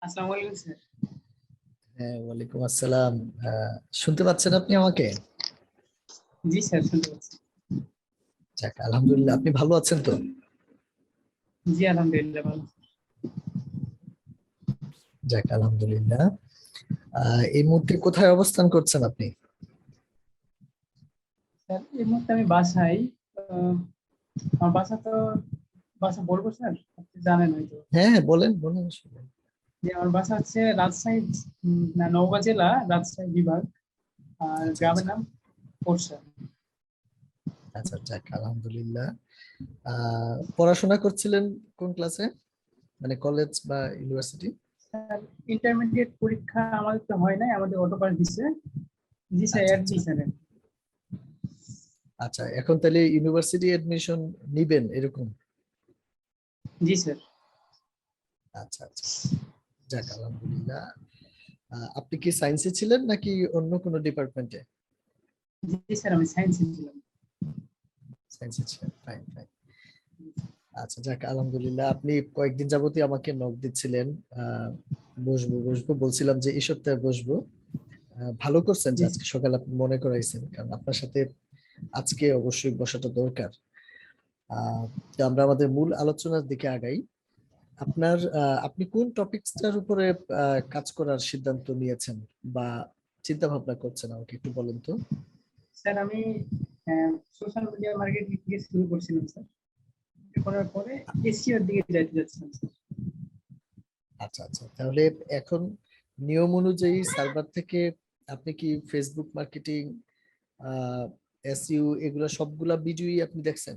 আসসালামু আলাইকুম স্যার। হ্যাঁ, ওয়ালাইকুম আসসালাম। শুনতে পাচ্ছেন আপনি আমাকে? জি স্যার, শুনতে পাচ্ছি। যাক, আলহামদুলিল্লাহ। আপনি ভালো আছেন তো? জি আলহামদুলিল্লাহ ভালো। যাক, আলহামদুলিল্লাহ। এই মুহূর্তে কোথায় অবস্থান করছেন আপনি? স্যার এই মুহূর্তে আমি বাসায়। আহ, আমার বাসা বলবো স্যার, আপনি জানেন হয়তো। হ্যাঁ হ্যাঁ, বলেন বলেন আসলে। যে আমার বাসা হচ্ছে রাজশাহী, না নওগাঁ জেলা, রাজশাহী বিভাগ। আর আচ্ছা গ্রামের আচ্ছা নাম পোরশা। আচ্ছা, যাক আলহামদুলিল্লাহ। পড়াশোনা করছিলেন কোন ক্লাসে, মানে কলেজ বা ইউনিভার্সিটি? স্যার ইন্টারমিডিয়েট পরীক্ষা আমাদের তো হয় নাই, আমাদের অটো পাস দিচ্ছে। জি স্যার, আচ্ছা আচ্ছা অ্যাডমিশনের। আচ্ছা, এখন তাহলে ইউনিভার্সিটি এডমিশন নিবেন এরকম? জি স্যার। আচ্ছা আচ্ছা, যাক আলহামদুলিল্লাহ। আপনি কি সায়েন্সে ছিলেন নাকি অন্য কোনো ডিপার্টমেন্টে? জি স্যার, আমি সায়েন্সে ছিলাম। সায়েন্সে ছিলেন, ফাইন ফাইন। আচ্ছা, যাক আলহামদুলিল্লাহ। আপনি কয়েকদিন যাবতই আমাকে নক দিচ্ছিলেন। আহ বসবো বসবো বলছিলাম যে এই সপ্তাহে বসবো। ভালো করছেন যে জি আজকে স্যার। সকালে আপনি মনে করাইছেন, কারণ আপনার সাথে আজকে অবশ্যই বসাটা দরকার। আহ তো আমরা আমাদের মূল আলোচনার দিকে আগাই। আপনি কোন টপিকসটার উপরে কাজ করার সিদ্ধান্ত নিয়েছেন বা চিন্তা ভাবনা করছেন, আমাকে একটু বলেন তো। স্যার আমি সোশ্যাল মিডিয়া মার্কেটিং থেকে শুরু করছিলাম স্যার। করার পরে এসইওর দিকে যাইতে যাচ্ছিলাম স্যার। আচ্ছা আচ্ছা, তাহলে এখন নিয়ম অনুযায়ী সার্ভার থেকে আপনি কি ফেসবুক মার্কেটিং, এসইউ, এগুলা সবগুলা ভিডিওই আপনি দেখছেন?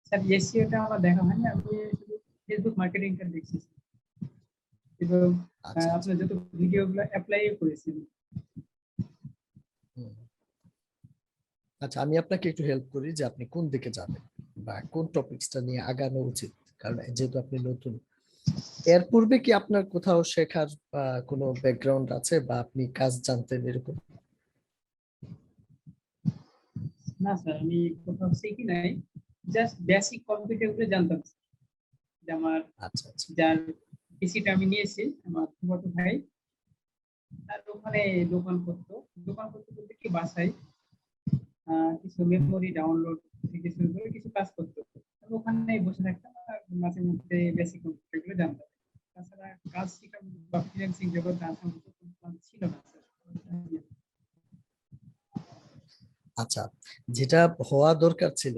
স্যার এসইওটা আমার দেখা হয়নি, আমি শুধু ফেসবুক মার্কেটিংটা দেখছি স্যার। এবং আচ্ছা আচ্ছা। আপনার যত ভিডিওগুলো অ্যাপ্লাই করেছি। হুম। আচ্ছা, আমি আপনাকে একটু হেল্প করি যে আপনি কোন দিকে যাবেন বা কোন টপিকসটা নিয়ে আগানো উচিত, কারণ যেহেতু আপনি নতুন। এর পূর্বে কি আপনার কোথাও শেখার কোনো ব্যাকগ্রাউন্ড আছে বা আপনি কাজ জানতেন এরকম? না স্যার, আমি কোথাও শিখি নাই, জাস্ট বেসিক কম্পিউটার গুলো জানতাম স্যার। যে আমার আচ্ছা আচ্ছা যার পিসিটা আমি নিয়েছি, আমার ফুফাতো ভাই, তার ওখানে দোকান করতো। দোকান করতে করতে কি বাসায় কিছু মেমোরি ডাউনলোড থেকে শুরু করে কিছু কাজ করতে হতো। আমি ওখানে বসে থাকতাম আর মাঝে মধ্যে বেসিক কম্পিউটার গুলো জানতাম। তাছাড়া কাজ শেখা বা ফ্রিল্যান্সিং জগতে আসার মতো কোনো plan ছিল না স্যার। আচ্ছা, যেটা হওয়া দরকার ছিল,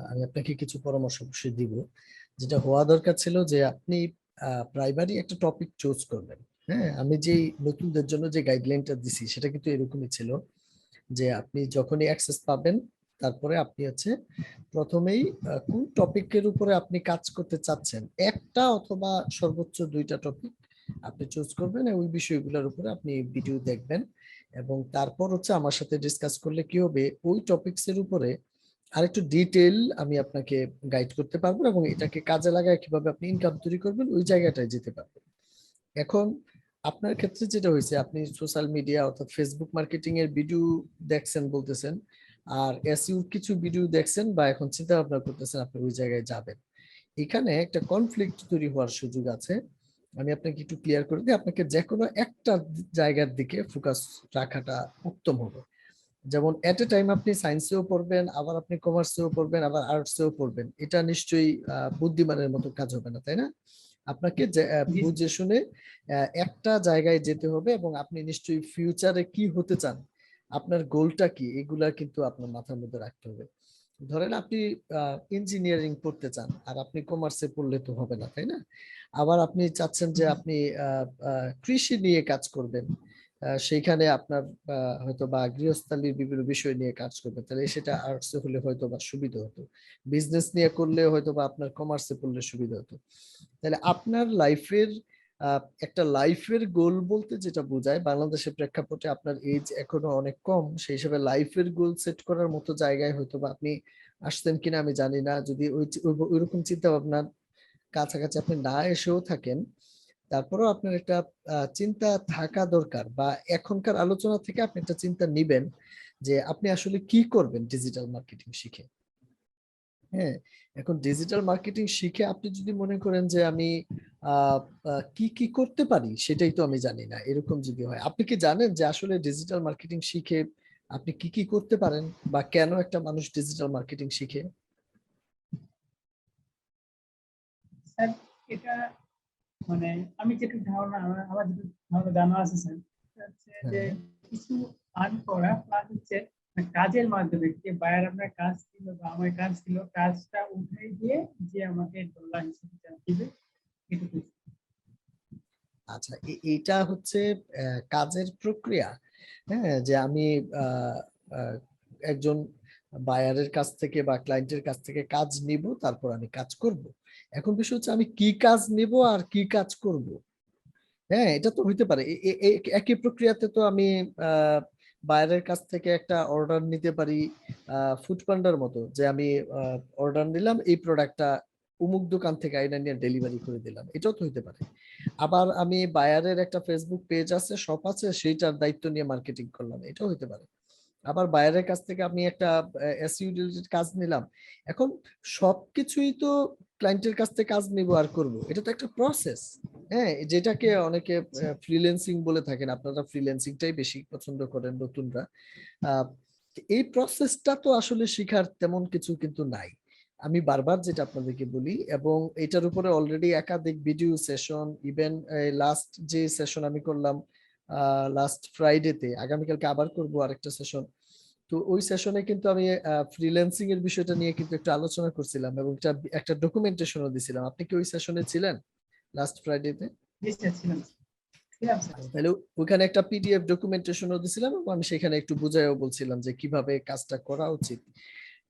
আমি আপনাকে কিছু পরামর্শ অবশ্যই দিব। যেটা হওয়া দরকার ছিল যে আপনি প্রাইমারি একটা টপিক চুজ করবেন। হ্যাঁ, আমি যে নতুনদের জন্য যে গাইডলাইনটা দিছি সেটা কিন্তু এরকমই ছিল যে আপনি যখনই অ্যাক্সেস পাবেন, তারপরে আপনি হচ্ছে প্রথমেই কোন টপিকের উপরে আপনি কাজ করতে চাচ্ছেন, একটা অথবা সর্বোচ্চ দুইটা টপিক আপনি চুজ করবেন, ওই বিষয়গুলোর উপরে আপনি ভিডিও দেখবেন। এবং তারপর হচ্ছে আমার সাথে ডিসকাস করলে কি হবে, ওই টপিকস এর উপরে আরেকটু ডিটেইল আমি আপনাকে গাইড করতে পারবো এবং এটাকে কাজে লাগায় কিভাবে আপনি ইনকাম তৈরি করবেন ওই জায়গাটায় যেতে পারবেন। এখন আপনার ক্ষেত্রে যেটা হয়েছে, আপনি সোশ্যাল মিডিয়া অর্থাৎ ফেসবুক মার্কেটিং এর ভিডিও দেখছেন বলতেছেন, আর এসইউ কিছু ভিডিও দেখছেন বা এখন চিন্তা ভাবনা করতেছেন আপনি ওই জায়গায় যাবেন। এখানে একটা কনফ্লিক্ট তৈরি হওয়ার সুযোগ আছে। আমি আপনাকে একটু ক্লিয়ার করে দিই, আপনাকে যে কোনো একটা জায়গার দিকে ফোকাস রাখাটা উত্তম হবে। যেমন এট এ টাইম আপনি সায়েন্সেও পড়বেন, আবার আপনি কমার্সেও পড়বেন, আবার আর্টসেও পড়বেন, এটা নিশ্চয়ই বুদ্ধিমানের মতো কাজ হবে না, তাই না? আপনাকে জি স্যার। বুঝে শুনে একটা জায়গায় যেতে হবে এবং আপনি নিশ্চয়ই ফিউচারে কি হতে চান, আপনার গোলটা কি, এগুলা কিন্তু আপনার মাথার মধ্যে রাখতে হবে। ধরেন আপনি ইঞ্জিনিয়ারিং পড়তে চান, আর আপনি কমার্সে পড়লে তো হবে না, তাই না? আবার আপনি চাচ্ছেন যে আপনি কৃষি নিয়ে কাজ করবেন, সেইখানে আপনার হয়তো বা গৃহস্থালির বিভিন্ন বিষয় নিয়ে কাজ করবেন, তাহলে সেটা আর্টসে হলে হয়তো বা সুবিধা হতো। বিজনেস নিয়ে করলে হয়তো বা আপনার কমার্সে পড়লে সুবিধা হতো। তাহলে আপনার লাইফের একটা লাইফের গোল বলতে যেটা বোঝায়, বাংলাদেশের প্রেক্ষাপটে আপনার এজ এখনো অনেক কম, সেই হিসেবে লাইফের গোল সেট করার মতো জায়গায় হয়তো বা আপনি আসছেন কিনা আমি জানি না। যদি ওইরকম চিন্তা ভাবনার কাছাকাছি আপনি না এসেও থাকেন, তারপরেও আপনার একটা চিন্তা থাকা দরকার, বা এখনকার আলোচনা থেকে আপনি একটা চিন্তা নিবেন যে আপনি আসলে কি করবেন ডিজিটাল মার্কেটিং শিখে। হ্যাঁ, এখন ডিজিটাল মার্কেটিং শিখে আপনি যদি মনে করেন যে আমি আহ, কি কি করতে পারি সেটাই তো আমি জানি না, এরকম যদি হয়, আপনি কি জানেন যে আসলে ডিজিটাল মার্কেটিং শিখে আপনি কি কি করতে পারেন, বা কেন একটা মানুষ ডিজিটাল মার্কেটিং শিখে? স্যার, এটা মানে আমি যেটুকু ধারণা আমার যেটুকু ধারণা জানা আছে স্যার, সেটা হচ্ছে যে হ্যাঁ, কিছু আর্ন করা প্লাস হচ্ছে কাজের মাধ্যমে যে বায়ার আপনার কাজ ছিল বা আমার কাজ ছিল, কাজটা উঠাই দিয়ে যে আমাকে ডলার হিসেবে যা দিবে এটুকু। আচ্ছা, এইটা হচ্ছে কাজের প্রক্রিয়া। হ্যাঁ, যে আমি আহ, আহ, একজন বায়ারের কাছ থেকে বা ক্লায়েন্টের কাছ থেকে কাজ নিব, তারপর আমি কাজ করব। এখন বিষয় হচ্ছে আমি কি কাজ নিব আর কি কাজ করব। হ্যাঁ, এটা তো হইতে পারে একই প্রক্রিয়াতে তো আমি বায়ারের কাছ থেকে একটা অর্ডার নিতে পারি, ফুড পান্ডার মতো, যে আমি অর্ডার নিলাম এই প্রোডাক্টটা অমুক দোকান থেকে আইনা নিয়ে ডেলিভারি করে দিলাম, এটাও তো হইতে পারে। আবার আমি বায়ারের একটা ফেসবুক পেজ আছে, শপ আছে, সেইটার দায়িত্ব নিয়ে মার্কেটিং করলাম, এটাও হইতে পারে। আবার বাইরের কাছ থেকে আমি একটা এসইও রিলেটেড কাজ নিলাম। এখন সবকিছুই তো ক্লায়েন্টের কাছ থেকে কাজ নিব আর করব, এটা তো একটা প্রসেস। হ্যাঁ, যেটাকে অনেকে ফ্রিল্যান্সিং বলে থাকেন, আপনারা ফ্রিল্যান্সিংটাই বেশি পছন্দ করেন নতুনরা। আহ, এই প্রসেসটা তো আসলে শিখার তেমন কিছু কিন্তু নাই। আমি বারবার যেটা আপনাদেরকে বলি, এবং এটার উপরে অলরেডি একাধিক ভিডিও সেশন, ইভেন লাস্ট যে সেশন আমি করলাম লাস্ট ফ্রাইডেতে, আগামীকালকে আবার করব আরেকটা সেশন। তো ওই সেশনে কিন্তু আমি ফ্রিল্যান্সিং এর বিষয়টা নিয়ে কিন্তু একটু আলোচনা করছিলাম, এবং একটা একটা ডকুমেন্টেশনও দিছিলাম। আপনি কি ওই সেশনে ছিলেন লাস্ট ফ্রাইডেতে? জি স্যার, ছিলাম ছিলাম স্যার। আচ্ছা, তাহলে ওইখানে একটা পিডিএফ ডকুমেন্টেশনও দিছিলাম, এবং আমি সেখানে একটু বুঝাইও বলছিলাম যে কিভাবে কাজটা করা উচিত।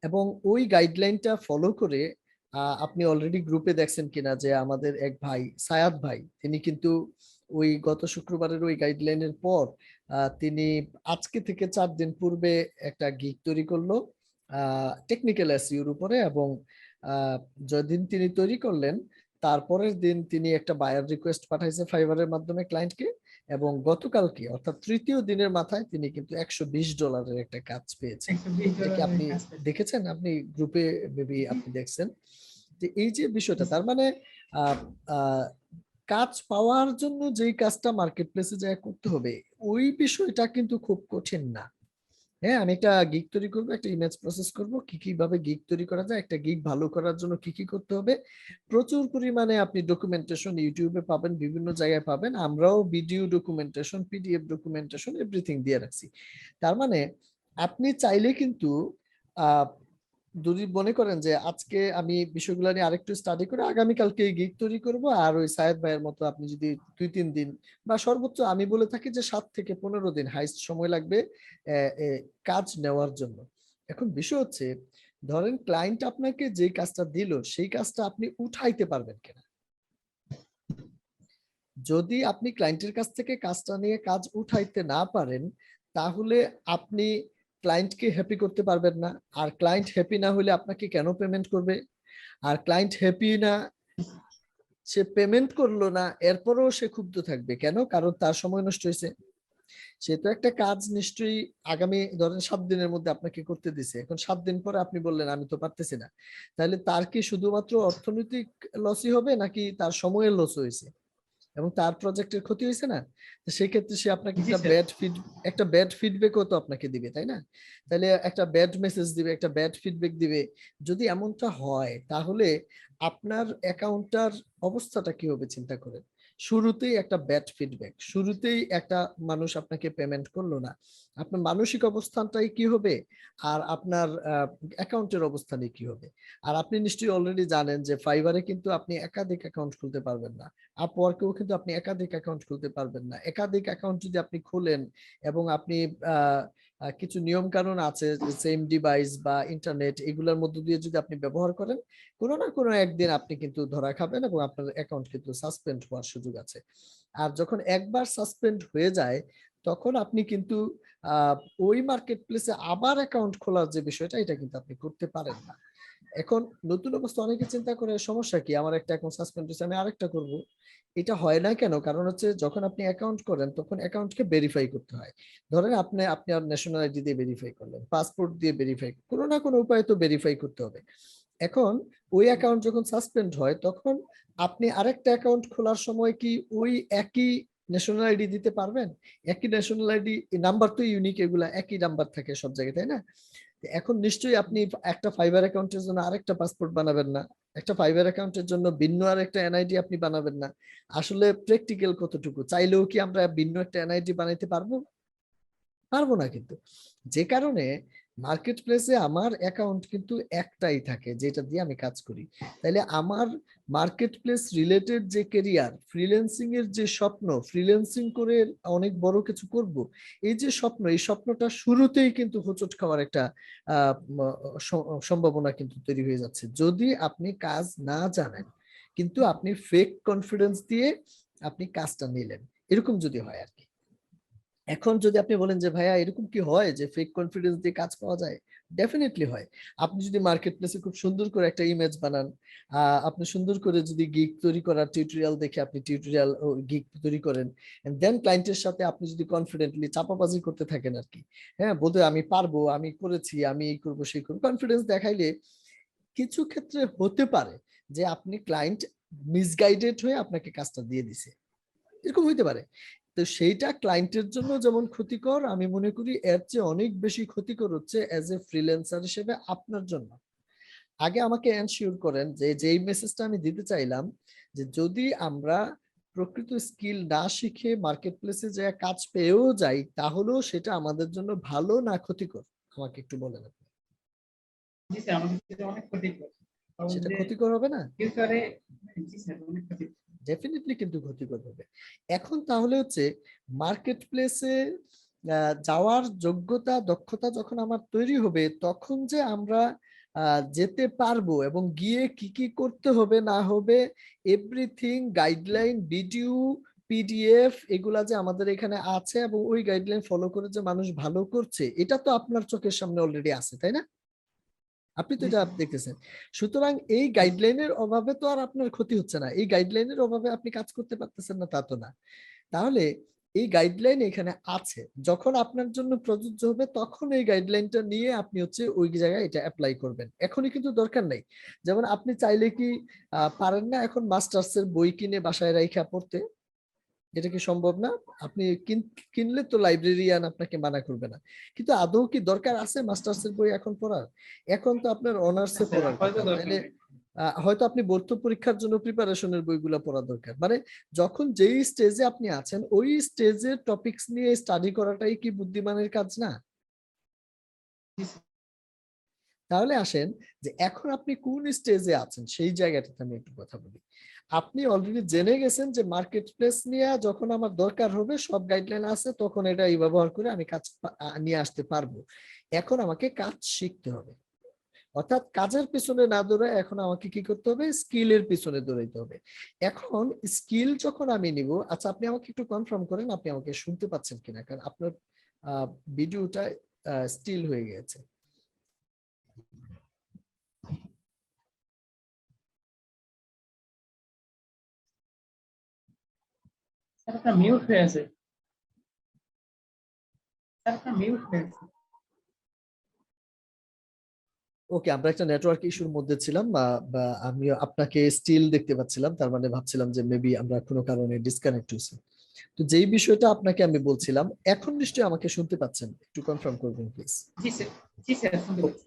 এবং ওই গাইডলাইনটা ফলো করে আপনি অলরেডি গ্রুপে দেখছেন কিনা যে আমাদের এক ভাই সায়াদ ভাই, তিনি কিন্তু ওই গত শুক্রবারের ওই গাইডলাইনের পর তিনি আজকে থেকে 4 দিন পূর্বে একটা গিগ তৈরি করলো টেকনিক্যাল এসইওর উপরে। এবং আহ, যেদিন তিনি তৈরি করলেন, তারপরের দিন তিনি একটা বায়ার রিকোয়েস্ট পাঠাইছে ফাইবারের মাধ্যমে ক্লায়েন্টকে। এবং গতকালকে অর্থাৎ তৃতীয় দিনের মাথায় তিনি কিন্তু $120 একটা কাজ পেয়েছেন। $120 এটা কি আপনি কাজ পেয়েছি। দেখেছেন? আপনি গ্রুপে মেবি জি, আপনি দেখছেন যে এই যে জি বিষয়টা, তার স্যার। মানে আহ, আহ, কাজ পাওয়ার জন্য যেই কাজটা মার্কেট প্লেসে যায় করতে হবে, ওই বিষয়টা কিন্তু খুব কঠিন না। হ্যাঁ, আমি একটা গিগ তৈরি করবো, একটা ইমেজ প্রসেস করব, কি কি ভাবে গিগ তৈরি করা যায়, একটা গিগ ভালো করার জন্য কি কি করতে হবে, প্রচুর পরিমাণে আপনি ডকুমেন্টেশন ইউটিউবে পাবেন, বিভিন্ন জায়গায় পাবেন। আমরাও video documentation, PDF documentation, everything দিয়ে রাখছি। তার মানে আপনি চাইলে কিন্তু আহ যদি মনে করেন যে আজকে আমি বিষয়গুলো নিয়ে আরেকটু স্টাডি করে আগামীকালকে গিগ তৈরি করব, আর ওই সায়েদ ভাইয়ের মতো আপনি যদি 2-3 দিন বা সর্বোচ্চ আমি বলে থাকি যে 7 থেকে 15 দিন হাইস্ট সময় লাগবে আহ, আহ, কাজ নেওয়ার জন্য। এখন বিষয় হচ্ছে, ধরেন ক্লায়েন্ট আপনাকে যে কাজটা দিল সেই কাজটা আপনি উঠাইতে পারবেন কিনা। যদি আপনি ক্লায়েন্টের কাছ থেকে কাজটা নিয়ে কাজ উঠাইতে না পারেন, তাহলে আপনি ক্লায়েন্টকে হ্যাপি করতে পারবেন না। আর ক্লায়েন্ট হ্যাপি না হলে আপনাকে কেন পেমেন্ট করবে? আর ক্লায়েন্ট হ্যাপি না, সে পেমেন্ট করলো না, এরপরেও সে ক্ষুব্ধ থাকবে কেন? কারণ তার সময় নষ্ট হয়েছে। সে তো একটা কাজ নিশ্চয়ই আগামী ধরেন 7 দিনের মধ্যে আপনাকে করতে দিছে, এখন 7 দিন পরে আপনি বললেন আমি তো পারতেছি না, তাহলে তার কি শুধুমাত্র অর্থনৈতিক লসই হবে, নাকি তার সময়ের লস হয়েছে এবং তার প্রজেক্টের ক্ষতি হয়েছে না? তো সেক্ষেত্রে সে আপনাকে জি একটা স্যার। ব্যাড ফিডব্যাকও তো আপনাকে দিবে, তাই না? তাহলে একটা ব্যাড মেসেজ দিবে, একটা ব্যাড ফিডব্যাক দিবে। যদি এমনটা হয়, তাহলে আপনার অ্যাকাউন্টটার অবস্থাটা কি হবে চিন্তা করেন। শুরুতেই একটা ব্যাড ফিডব্যাক, শুরুতেই একটা মানুষ আপনাকে পেমেন্ট করলো না, আপনার মানসিক অবস্থানটাই কি হবে, আর আপনার অ্যাকাউন্টের অবস্থানই কি হবে। আর আপনি নিশ্চয়ই অলরেডি জানেন যে ফাইবারে কিন্তু আপনি একাধিক অ্যাকাউন্ট খুলতে পারবেন না, আপওয়ার্কেও কিন্তু আপনি একাধিক অ্যাকাউন্ট খুলতে পারবেন না। একাধিক অ্যাকাউন্ট যদি আপনি খুলেন এবং আপনি আহ, কিছু নিয়ম কানুন আছে, সেম ডিভাইস বা ইন্টারনেট, এগুলোর মধ্য দিয়ে যদি আপনি ব্যবহার করেন, কোনো না কোনো একদিন আপনি কিন্তু ধরা খাবেন এবং আপনার অ্যাকাউন্ট কিন্তু সাসপেন্ড হওয়ার সুযোগ আছে। আর যখন একবার সাসপেন্ড হয়ে যায়, তখন আপনি কিন্তু আহ, ওই মার্কেট প্লেসে আবার অ্যাকাউন্ট খোলার যে বিষয়টা, এটা কিন্তু আপনি করতে পারেন না। এখন নতুন অবস্থা অনেকে চিন্তা করে সমস্যা কি, আমার একটা অ্যাকাউন্ট সাসপেন্ড হয়েছে আমি আরেকটা করব। এটা হয় না কেন? কারণ হচ্ছে যখন আপনি অ্যাকাউন্ট করেন তখন অ্যাকাউন্টকে ভেরিফাই করতে হয়। ধরেন আপনি আপনার ন্যাশনাল আইডি দিয়ে ভেরিফাই করলেন, পাসপোর্ট দিয়ে ভেরিফাই, কোনো না কোনো উপায়ে তো ভেরিফাই করতে হবে। এখন ওই অ্যাকাউন্ট যখন সাসপেন্ড হয় তখন আপনি আরেকটা অ্যাকাউন্ট খোলার সময় কি ওই একই ন্যাশনাল আইডি দিতে পারবেন? একই ন্যাশনাল আইডি নাম্বার তো ইউনিক, এগুলা একই নাম্বার থাকে সব জায়গায়, তাই না? এখন নিশ্চয়ই আপনি একটা ফাইবার অ্যাকাউন্টের জন্য আরেকটা পাসপোর্ট বানাবেন না, একটা ফাইবার অ্যাকাউন্টের জন্য ভিন্ন আরেকটা এনআইডি আপনি বানাবেন না। আসলে প্র্যাকটিক্যাল কতটুকু? চাইলেও কি আমরা ভিন্ন একটা এনআইডি বানাইতে পারবো? পারবো না কিন্তু। যে কারণে মার্কেট প্লেসে আমার অ্যাকাউন্ট কিন্তু একটাই থাকে যেটা দিয়ে আমি কাজ করি। তাইলে আমার মার্কেট প্লেস রিলেটেড যে কেরিয়ার, ফ্রিল্যান্সিং এর যে স্বপ্ন, ফ্রিল্যান্সিং করে অনেক বড় কিছু করব, এই যে স্বপ্ন, এই স্বপ্নটা শুরুতেই কিন্তু হোঁচট খাওয়ার একটা সম্ভাবনা কিন্তু তৈরি হয়ে যাচ্ছে যদি আপনি কাজ না জানেন, কিন্তু আপনি ফেক কনফিডেন্স দিয়ে আপনি কাজটা নিলেন, এরকম যদি হয় আর কি। এখন যদি আপনি বলেন যে ভাইয়া এরকম কি হয় যে ফেক কনফিডেন্স দিয়ে কাজ পাওয়া যায়? ডেফিনেটলি হয়। আপনি যদি মার্কেট প্লেসে খুব সুন্দর করে একটা ইমেজ বানান, আপনি সুন্দর করে যদি গিগ তৈরি করার টিউটোরিয়াল দেখে আপনি টিউটোরিয়াল গিগ তৈরি করেন, দেন ক্লায়েন্টের সাথে আপনি যদি কনফিডেন্টলি চাপাবাজি করতে থাকেন আর কি, হ্যাঁ, বলতে আমি পারবো, আমি করেছি, আমি এই করবো সেই করবো, কনফিডেন্স দেখাইলে কিছু ক্ষেত্রে হতে পারে যে আপনি ক্লায়েন্ট মিসগাইডেড হয়ে আপনাকে কাজটা দিয়ে দিছে, এরকম হইতে পারে। তো সেইটা ক্লায়েন্টের জন্য যেমন ক্ষতিকর, আমি মনে করি এর চেয়ে অনেক বেশি ক্ষতিকর হচ্ছে অ্যাজ এ ফ্রিল্যান্সার হিসেবে আপনার জন্য। আগে আমাকে এনশিওর করেন যে যেই মেসেজটা আমি দিতে চাইলাম, যে যদি আমরা প্রকৃত স্কিল না শিখে মার্কেট প্লেসে যে কাজ পেয়েও যাই, তাহলেও সেটা আমাদের জন্য ভালো না ক্ষতিকর? আমাকে একটু বলেন আপনি। জি স্যার, আমাদের ক্ষেত্রে অনেক ক্ষতিকর। কারণ সেটা যে ক্ষতিকর হবে না? ফিউচারে, জি স্যার, অনেক ক্ষতিকর। ডেফিনেটলি কিন্তু ক্ষতিকর হবে। এখন তাহলে হচ্ছে মার্কেট প্লেসে যাওয়ার যোগ্যতা দক্ষতা যখন আমার তৈরি হবে, তখন যে আমরা যেতে পারবো এবং গিয়ে কি কি করতে হবে না হবে, এভরিথিং গাইডলাইন, ভিডিও, পিডিএফ, এগুলা যে আমাদের এখানে আছে এবং ওই গাইডলাইন ফলো করে যে মানুষ ভালো করছে, এটা তো আপনার চোখের সামনে অলরেডি আছে, তাই না? আপনি তো জি এটা স্যার। দেখতেছেন। সুতরাং এই গাইডলাইনের অভাবে তো আর আপনার ক্ষতি হচ্ছে না, এই গাইডলাইনের অভাবে আপনি কাজ করতে পারতেছেন না তা তো না। তাহলে এই গাইডলাইন এখানে আছে, যখন আপনার জন্য প্রযোজ্য হবে তখন এই গাইডলাইনটা নিয়ে আপনি হচ্ছে ওই জায়গায় এটা অ্যাপ্লাই করবেন, এখনই কিন্তু দরকার নেই। যেমন আপনি চাইলে কি পারেন না এখন মাস্টার্স এর বই কিনে বাসায় রাইখা পড়তে? এটা কি সম্ভব না? আপনি কিনলে তো লাইব্রেরিয়ান আপনাকে মানা করবে না, কিন্তু আদৌ কি দরকার আছে মাস্টার্স এর বই এখন পড়ার? এখন তো আপনার অনার্স এ স্যার, পড়ার হয়তো কথা, দরকার তাইলে নেই। হয়তো আপনি ভর্তি পরীক্ষার জন্য প্রিপারেশনের বইগুলো পড়া দরকার। মানে যখন যেই স্টেজে আপনি আছেন ওই স্টেজের টপিকস নিয়ে স্টাডি করাটাই কি বুদ্ধিমানের কাজ না? জি স্যার। তাহলে আসেন যে এখন আপনি কোন স্টেজে আছেন সেই জায়গাটাতে আমি একটু কথা বলি। আপনি অলরেডি জেনে গেছেন যে মার্কেট প্লেস নিয়ে যখন আমার দরকার হবে সব গাইডলাইন আছে, তখন এটা ব্যবহার করে আমি কাজ নিয়ে আসতে পারবো। এখন আমাকে কাজ শিখতে হবে, অর্থাৎ কাজের পিছনে না দৌড়ে এখন আমাকে কি করতে হবে, স্কিলের পিছনে দৌড়াইতে হবে। এখন স্কিল যখন আমি নিব, আচ্ছা আপনি আমাকে একটু কনফার্ম করেন আপনি আমাকে শুনতে পাচ্ছেন কিনা, কারণ আপনার ভিডিওটা স্টিল হয়ে গেছে। স্যার, আপনার মিউট হয়ে আছে। স্যার, আপনার মিউট হয়ে আছে। ওকে, আমরা একটা নেটওয়ার্ক ইস্যুর মধ্যে ছিলাম, বা আমি আপনাকে স্টিল দেখতে পাচ্ছিলাম, তার মানে ভাবছিলাম যে মেবি আমরা কোনো কারণে ডিসকানেক্ট হয়েছি। তো যেই বিষয়টা আপনাকে আমি বলছিলাম, এখন নিশ্চয়ই আমাকে শুনতে পাচ্ছেন, একটু কনফার্ম করবেন please. G sir. G sir, শুনতে পাচ্ছি।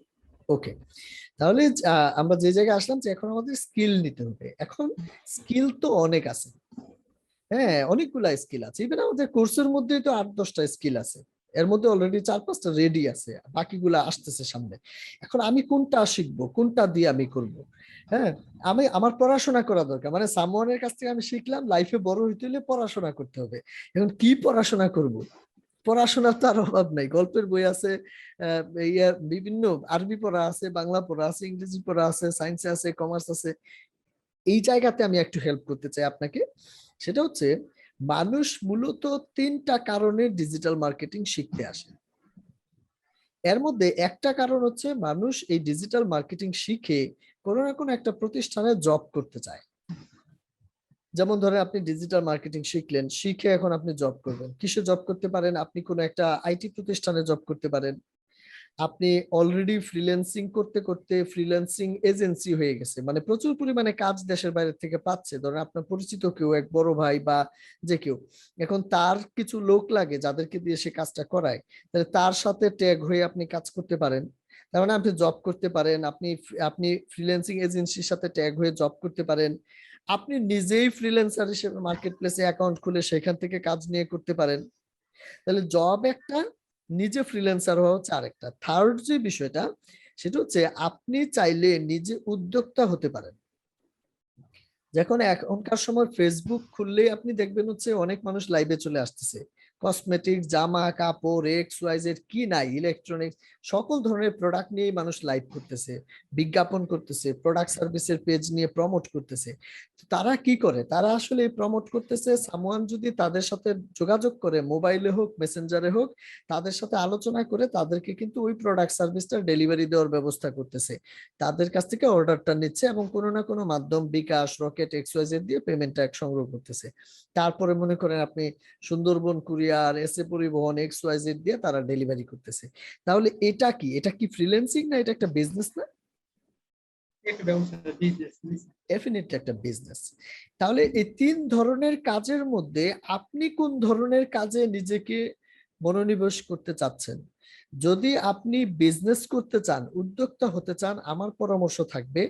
ওকে, তাহলে আমরা যে জায়গায় আসলাম যে এখন আমাদের স্কিল নিতে হবে। এখন স্কিল তো অনেক আছে, হ্যাঁ অনেকগুলা স্কিল আছে, ইভেন আমাদের কোর্সের মধ্যেই তো 8-10টা স্কিল আছে, এর মধ্যে অলরেডি 4-5টা রেডি আছে, বাকিগুলা আসতেছে সামনে। এখন আমি কোনটা শিখবো, কোনটা দিয়ে আমি করব? হ্যাঁ, আমি আমার পড়াশোনা করা দরকার, মানে সামওয়ানের কাছ থেকে আমি শিখলাম লাইফে বড় হইতে হলে পড়াশোনা করতে হবে। এখন কি পড়াশোনা করব? পড়াশোনার তো আর অভাব নাই, গল্পের বই আছে, বিভিন্ন আরবি পড়া আছে, বাংলা পড়া আছে, ইংরেজি পড়া আছে, সায়েন্স আছে, কমার্স আছে। এই জায়গাতে আমি একটু হেল্প করতে চাই আপনাকে। সেটা হচ্ছে মানুষ মূলত 3টা কারণে ডিজিটাল মার্কেটিং শিখতে আসে। এর মধ্যে একটা কারণ হচ্ছে মানুষ এই ডিজিটাল মার্কেটিং শিখে কোনো না কোনো একটা প্রতিষ্ঠানে জব করতে চায়। যেমন ধরেন আপনি ডিজিটাল মার্কেটিং শিখলেন, শিখে এখন আপনি জব করবেন, কিসে জব করতে পারেন? আপনি কোনো একটা আইটি প্রতিষ্ঠানে জব করতে পারেন, আপনি অলরেডি ফ্রিল্যান্সিং করতে করতে ফ্রিল্যান্সিং এজেন্সি হয়ে গেছে, মানে প্রচুর পরিমাণে কাজ দেশের বাইরে থেকে পাচ্ছে, ধরেন আপনার পরিচিত কেউ, এক বড় ভাই বা যে কেউ, এখন তার কিছু লোক লাগে যাদেরকে দিয়ে সে কাজটা করায়, তাহলে তার সাথে ট্যাগ হয়ে আপনি কাজ করতে পারেন। তার মানে আপনি জব করতে পারেন, আপনি আপনি ফ্রিল্যান্সিং এজেন্সির সাথে ট্যাগ হয়ে জব করতে পারেন, আপনি নিজেই ফ্রিল্যান্সার হিসেবে মার্কেট প্লেসে অ্যাকাউন্ট খুলে সেখান থেকে কাজ নিয়ে করতে পারেন। তাহলে জব একটা, নিজে ফ্রিল্যান্সার হওয়া হচ্ছে আরেকটা। থার্ড যে বিষয়টা, সেটা হচ্ছে আপনি চাইলে নিজে উদ্যোক্তা হতে পারেন। যখন এখনকার সময় ফেসবুক খুললেই আপনি দেখবেন হচ্ছে অনেক মানুষ লাইভে চলে আসতেছে, কসমেটিক, জামা কাপড়, এক্স ওয়াই জেড, কি নাই, ইলেকট্রনিক্স, সকল ধরনের প্রোডাক্ট নিয়ে মানুষ লাইভ করতেছে, বিজ্ঞাপন করতেছে, প্রোডাক্ট সার্ভিসের পেজ নিয়ে প্রমোট করতেছে। তারা কি করে, তারা আসলে প্রমোট করতেছে, সামওয়ান যদি তাদের সাথে যোগাযোগ করে, মোবাইলে হোক মেসেঞ্জারে হোক, তাদের সাথে আলোচনা করে তাদেরকে কিন্তু ওই প্রোডাক্ট সার্ভিসটা ডেলিভারি দেওয়ার ব্যবস্থা করতেছে, তাদের কাছ থেকে অর্ডারটা নিচ্ছে এবং কোনো না কোনো মাধ্যম, বিকাশ, রকেট, এক্সওয়াইজেড দিয়ে পেমেন্টটা সংগ্রহ করতেছে। তারপরে মনে করেন আপনি সুন্দরবন কুরিয়ার, এসএ পরিবহন, এক্সওয়াইজেড দিয়ে তারা ডেলিভারি করতেছে। তাহলে এটা কি, এটা কি ফ্রিল্যান্সিং না, এটা একটা বিজনেস না? একটা ব্যবসা, বিজনেস। ডেফিনেটলি একটা বিজনেস। তাহলে এই তিন ধরনের কাজের মধ্যে আপনি কোন ধরনের কাজে নিজেকে মনোনিবেশ করতে চাচ্ছেন? যদি আপনি বিজনেস করতে চান, উদ্যোক্তা হতে চান, আমার পরামর্শ থাকবে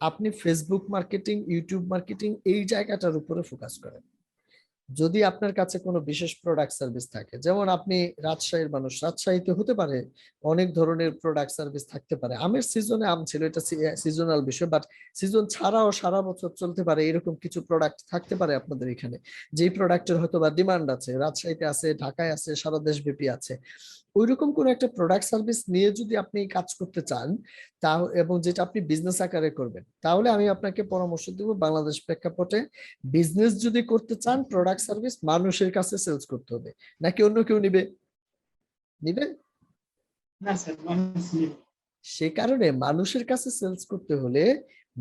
আপনি ফেসবুক মার্কেটিং, ইউটিউব মার্কেটিং এই জায়গাটার উপরে ফোকাস করেন। যদি আপনার কাছে কোনো বিশেষ প্রোডাক্ট সার্ভিস থাকে, যেমন আপনি রাজশাহীর মানুষ, রাজশাহীতে হতে পারে অনেক ধরনের প্রোডাক্ট সার্ভিস থাকতে পারে, আমের সিজনে আম ছিল, এটা সিজনাল বিষয়, বাট সিজন ছাড়াও সারা বছর চলতে পারে এরকম কিছু প্রোডাক্ট থাকতে পারে আপনাদের এখানে, যেই প্রোডাক্টের হয়তো বা ডিমান্ড আছে, রাজশাহীতে আছে, ঢাকায় আছে, সারা দেশব্যাপী আছে। ওইরকম কোন একটা প্রোডাক্ট সার্ভিস নিয়ে যদি আপনি কাজ করতে চান, তা এবং যেটা আপনি বিজনেস আকারে করবেন, তাহলে আমি আপনাকে পরামর্শ দিব বাংলাদেশ প্রেক্ষাপটে বিজনেস যদি করতে চান, প্রোডাক্ট সার্ভিস মানুষের কাছে সেলস করতে হবে, নাকি অন্য কেউ নিবে? নিবে না স্যার, মানুষ নেই। সে কারণে মানুষের কাছে সেলস করতে হলে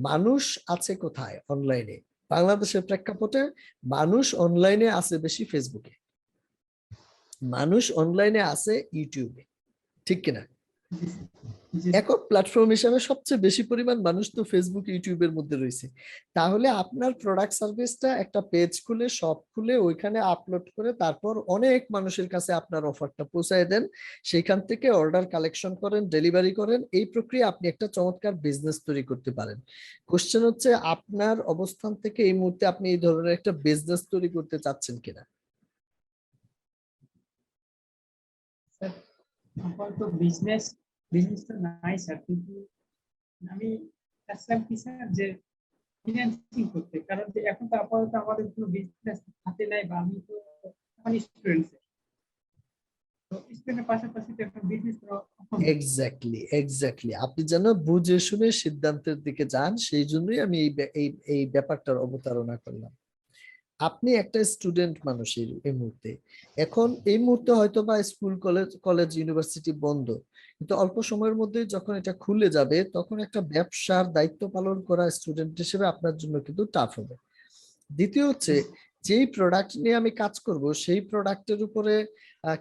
মানুষ আছে কোথায়? অনলাইনে। বাংলাদেশের প্রেক্ষাপটে মানুষ অনলাইনে আছে বেশি ফেসবুকে, মানুষ অনলাইনে আছে ইউটিউবে, ঠিক কিনা? একক প্ল্যাটফর্ম হিসেবে সবচেয়ে বেশি পরিমাণ মানুষ তো ফেসবুক, ইউটিউবের মধ্যে রয়েছে। তাহলে আপনার প্রোডাক্ট সার্ভিসটা একটা পেজ খুলে, শপ খুলে ওইখানে আপলোড করে তারপর অনেক মানুষের কাছে আপনার অফারটা পৌঁছায় দেন, সেইখান থেকে অর্ডার কালেকশন করেন, ডেলিভারি করেন, এই প্রক্রিয়া আপনি একটা চমৎকার বিজনেস তৈরি করতে পারেন। কোশ্চেন হচ্ছে আপনার অবস্থান থেকে এই মুহূর্তে আপনি এই ধরনের একটা বিজনেস তৈরি করতে চাচ্ছেন কিনা? স্যার আপাতত বিজনেসটা নাই স্যার, কিন্তু আমি চাচ্ছিলাম কি স্যার, যে ফিনান্সিং করতে, কারণ যে এখন তো আপাতত আমাদের কোনো বিজনেস হাতে নাই, বা আমি তো এখন স্টুডেন্ট, তো স্টুডেন্টের পাশাপাশি তো একটা বিজনেস করা সম্ভব। এক্স্যাক্টলি, এক্স্যাক্টলি, আপনি যেন বুঝে শুনে সিদ্ধান্তের দিকে যান, সেই জন্যই আমি এই ব্যাপারটার অবতারণা করলাম। আপনি একটা স্টুডেন্ট মানুষ এই মুহূর্তে, এখন এই মুহূর্তে হয়তো বা স্কুল, কলেজ ইউনিভার্সিটি বন্ধ, কিন্তু অল্প সময়ের মধ্যে যখন এটা খুলে যাবে তখন একটা ব্যবসার দায়িত্ব পালন করা স্টুডেন্ট হিসেবে আপনার জন্য কিন্তু টাফ হবে। দ্বিতীয় হচ্ছে, যেই প্রোডাক্ট নিয়ে আমি কাজ করব সেই প্রোডাক্টের উপরে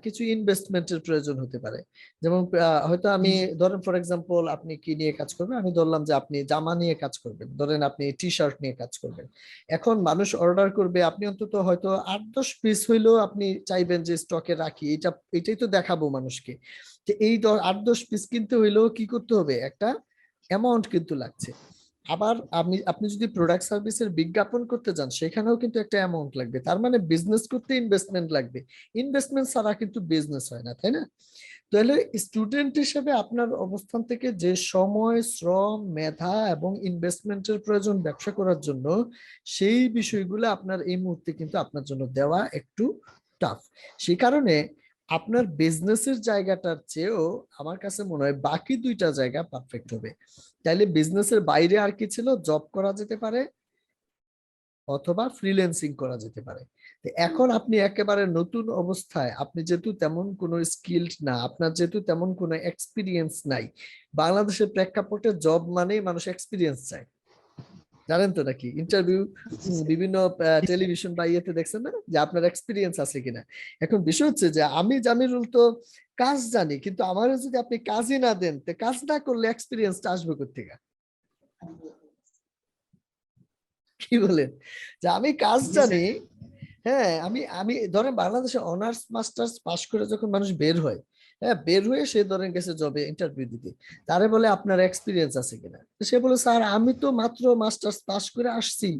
কিছু ইনভেস্টমেন্টের প্রয়োজন হতে পারে। যেমন হয়তো আমি ধরেন ফর এক্সাম্পল, আপনি কি নিয়ে কাজ করবেন, আমি ধরলাম যে আপনি জামা নিয়ে কাজ করবেন, ধরেন আপনি টি শার্ট নিয়ে কাজ করবেন। এখন মানুষ অর্ডার করবে, আপনি অন্তত হয়তো 8-10 পিস হইলেও আপনি চাইবেন যে স্টকে রাখি, এটাই তো দেখাবো মানুষকে, যে এই 8-10 পিস কিনতে হইলেও কি করতে হবে, একটা অ্যামাউন্ট কিন্তু লাগছে। আবার আপনি যদি প্রোডাক্ট সার্ভিসের বিজ্ঞাপন করতে যান, সেখানেও কিন্তু একটা অ্যামাউন্ট লাগবে, তার মানে বিজনেস করতে ইনভেস্টমেন্ট লাগবে, ইনভেস্টমেন্ট ছাড়া কিন্তু বিজনেস হয় না, তাই না? তাহলে স্টুডেন্ট হিসেবে আপনার অবস্থান থেকে যে সময়, শ্রম, মেধা এবং ইনভেস্টমেন্টের প্রয়োজন ব্যবসা করার জন্য, সেই বিষয়গুলো আপনার এই মুহূর্তে কিন্তু আপনার জন্য দেওয়া একটু টাফ। সেই কারণে আপনার বিজনেসের জায়গাটার চেয়েও আমার কাছে মনে হয় বাকি দুইটা জায়গা পারফেক্ট হবে। তাইলে বিজনেসের বাইরে আর কি ছিল, জব করা যেতে পারে অথবা ফ্রিল্যান্সিং করা যেতে পারে। এখন আপনি একেবারে নতুন অবস্থায়, আপনি যেহেতু তেমন কোনো স্কিলড না, আপনার যেহেতু তেমন কোনো এক্সপিরিয়েন্স নাই, বাংলাদেশের প্রেক্ষাপটে জব মানেই মানুষ এক্সপিরিয়েন্স চায়। জানেন তো নাকি ইন্টারভিউ জি স্যার। বিভিন্ন টেলিভিশন বা ইয়েতে দেখছেন না যে আপনার এক্সপিরিয়েন্স আছে কিনা। এখন বিষয় হচ্ছে যে আমি জামিরুল তো কাজ জানি, কিন্তু আমারও যদি আপনি কাজই না দেন, তো কাজ না করলে এক্সপিরিয়েন্সটা আসবে কোত্থেকে? কি বলেন? যে আমি কাজ জি জানি, স্যার। হ্যাঁ, আমি আমি ধরেন বাংলাদেশে অনার্স মাস্টার্স পাশ করে যখন মানুষ বের হয়, হ্যাঁ, বের হয়ে সে ধরেন গেছে জবে ইন্টারভিউ দিতে, তারে বলে আপনার এক্সপিরিয়েন্স আছে কিনা, তো সে বলে স্যার আমি তো মাত্র মাস্টার্স পাশ করে আসছি,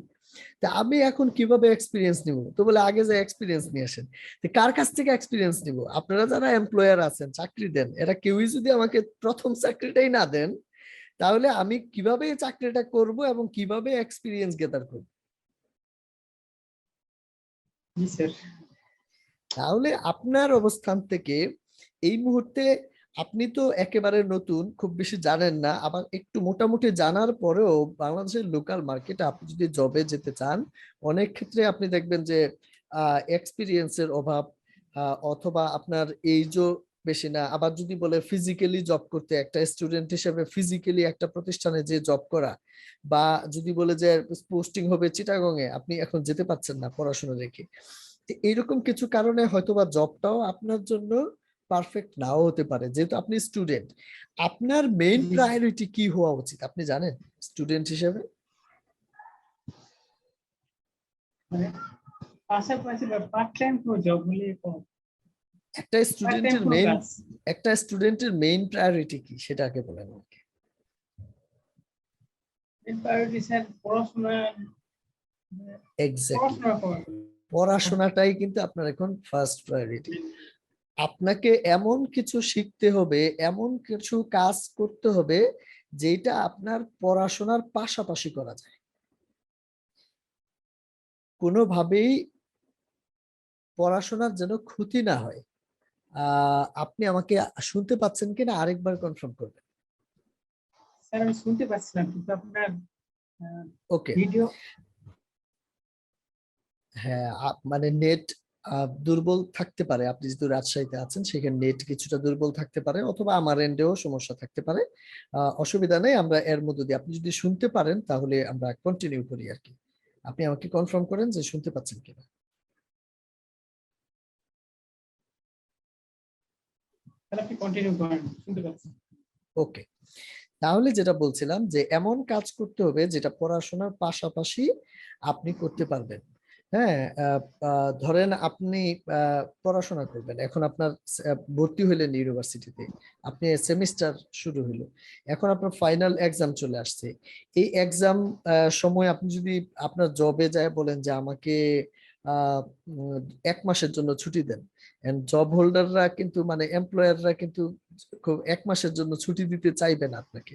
তা আমি এখন কিভাবে এক্সপিরিয়েন্স নিব? তো বলে আগে যে এক্সপিরিয়েন্স নিয়ে আসেন। তো কার কাছ থেকে এক্সপিরিয়েন্স নিব? আপনারা যারা এমপ্লয়ার আছেন, চাকরি দেন, এরা কেউই যদি আমাকে প্রথম চাকরিটাই না দেন, তাহলে আমি কিভাবে এই চাকরিটা করব এবং কিভাবে এক্সপিরিয়েন্স গেদার করব? জি স্যার। তাহলে আপনার অবস্থান থেকে এই মুহূর্তে আপনি তো একেবারে নতুন, খুব বেশি জানেন না, আবার একটু মোটামুটি জানার পরেও বাংলাদেশের লোকাল মার্কেটে আপনি যদি জবে যেতে চান, অনেক ক্ষেত্রে আপনি দেখবেন যে এক্সপিরিয়েন্সের অভাব, অথবা আপনার এইজও বেশি না। আবার যদি বলে ফিজিক্যালি জব করতে, একটা স্টুডেন্ট হিসেবে ফিজিক্যালি একটা প্রতিষ্ঠানে যে জব করা, বা যদি বলে যে পোস্টিং হবে চিটাগং এ, আপনি এখন যেতে পারছেন না পড়াশোনা রেখে, এইরকম কিছু কারণে হয়তোবা জবটাও আপনার জন্য পারফেক্ট নাও হতে পারে। যেহেতু আপনি স্টুডেন্ট, আপনার মেইন জি স্যার। প্রায়োরিটি কি হওয়া উচিত আপনি জানেন স্টুডেন্ট হিসেবে? মানে পাশাপাশি বা পার্ট টাইম কোনো জব হলে একটা পার্ট টাইম স্টুডেন্টের কোনো মেইন কাজ। একটা স্টুডেন্টের মেইন প্রায়োরিটি কি সেটা আগে বলেন আমাকে। প্রায়োরিটি স্যার পড়াশোনা, এক্স্যাক্টলি, পড়াশোনা করা। পড়াশোনাটাই কিন্তু আপনার এখন ফার্স্ট প্রায়োরিটি। আপনাকে এমন কিছু শিখতে হবে, এমন কিছু কাজ করতে হবে যেটা আপনার পড়াশোনার পাশাপাশি করা যায়। কোনোভাবেই পড়াশোনার যেন ক্ষতি না হয়। আপনি আমাকে শুনতে পাচ্ছেন কিনা আরেকবার কনফার্ম করবেন। স্যার আমি শুনতে পাচ্ছিলাম কিন্তু আপনার ওকে, ভিডিও। হ্যাঁ, মানে নেট দুর্বল থাকতে পারে। আপনি যেহেতু রাজশাহীতে আছেন, সেখানে নেট কিছুটা দুর্বল থাকতে পারে, অথবা আমার এন্ডেও সমস্যা থাকতে পারে। অসুবিধা নেই, আমরা এর মধ্যে দিয়ে আপনি যদি শুনতে পারেন তাহলে আমরা কন্টিনিউ করি আর কি। আপনি আমাকে কনফার্ম করেন যে শুনতে পাচ্ছেন কিনা। স্যার আপনি কন্টিনিউ করেন, শুনতে পাচ্ছি। ওকে, তাহলে যেটা বলছিলাম যে এমন কাজ করতে হবে যেটা পড়াশোনার পাশাপাশি আপনি করতে পারবেন। হ্যাঁ, ধরেন আপনি পড়াশোনা করবেন, এখন আপনার ভর্তি হইলেন ইউনিভার্সিটিতে, আপনি সেমিস্টার শুরু হইলো, এখন আপনার ফাইনাল এক্সাম চলে আসছে। এই এক্সাম সময় আপনি যদি আপনার জবে যায় বলেন যে আমাকে আহ 1 মাসের জন্য ছুটি দেন, জব হোল্ডাররা কিন্তু মানে এমপ্লয়াররা কিন্তু খুব 1 মাসের জন্য ছুটি দিতে চাইবে না আপনাকে।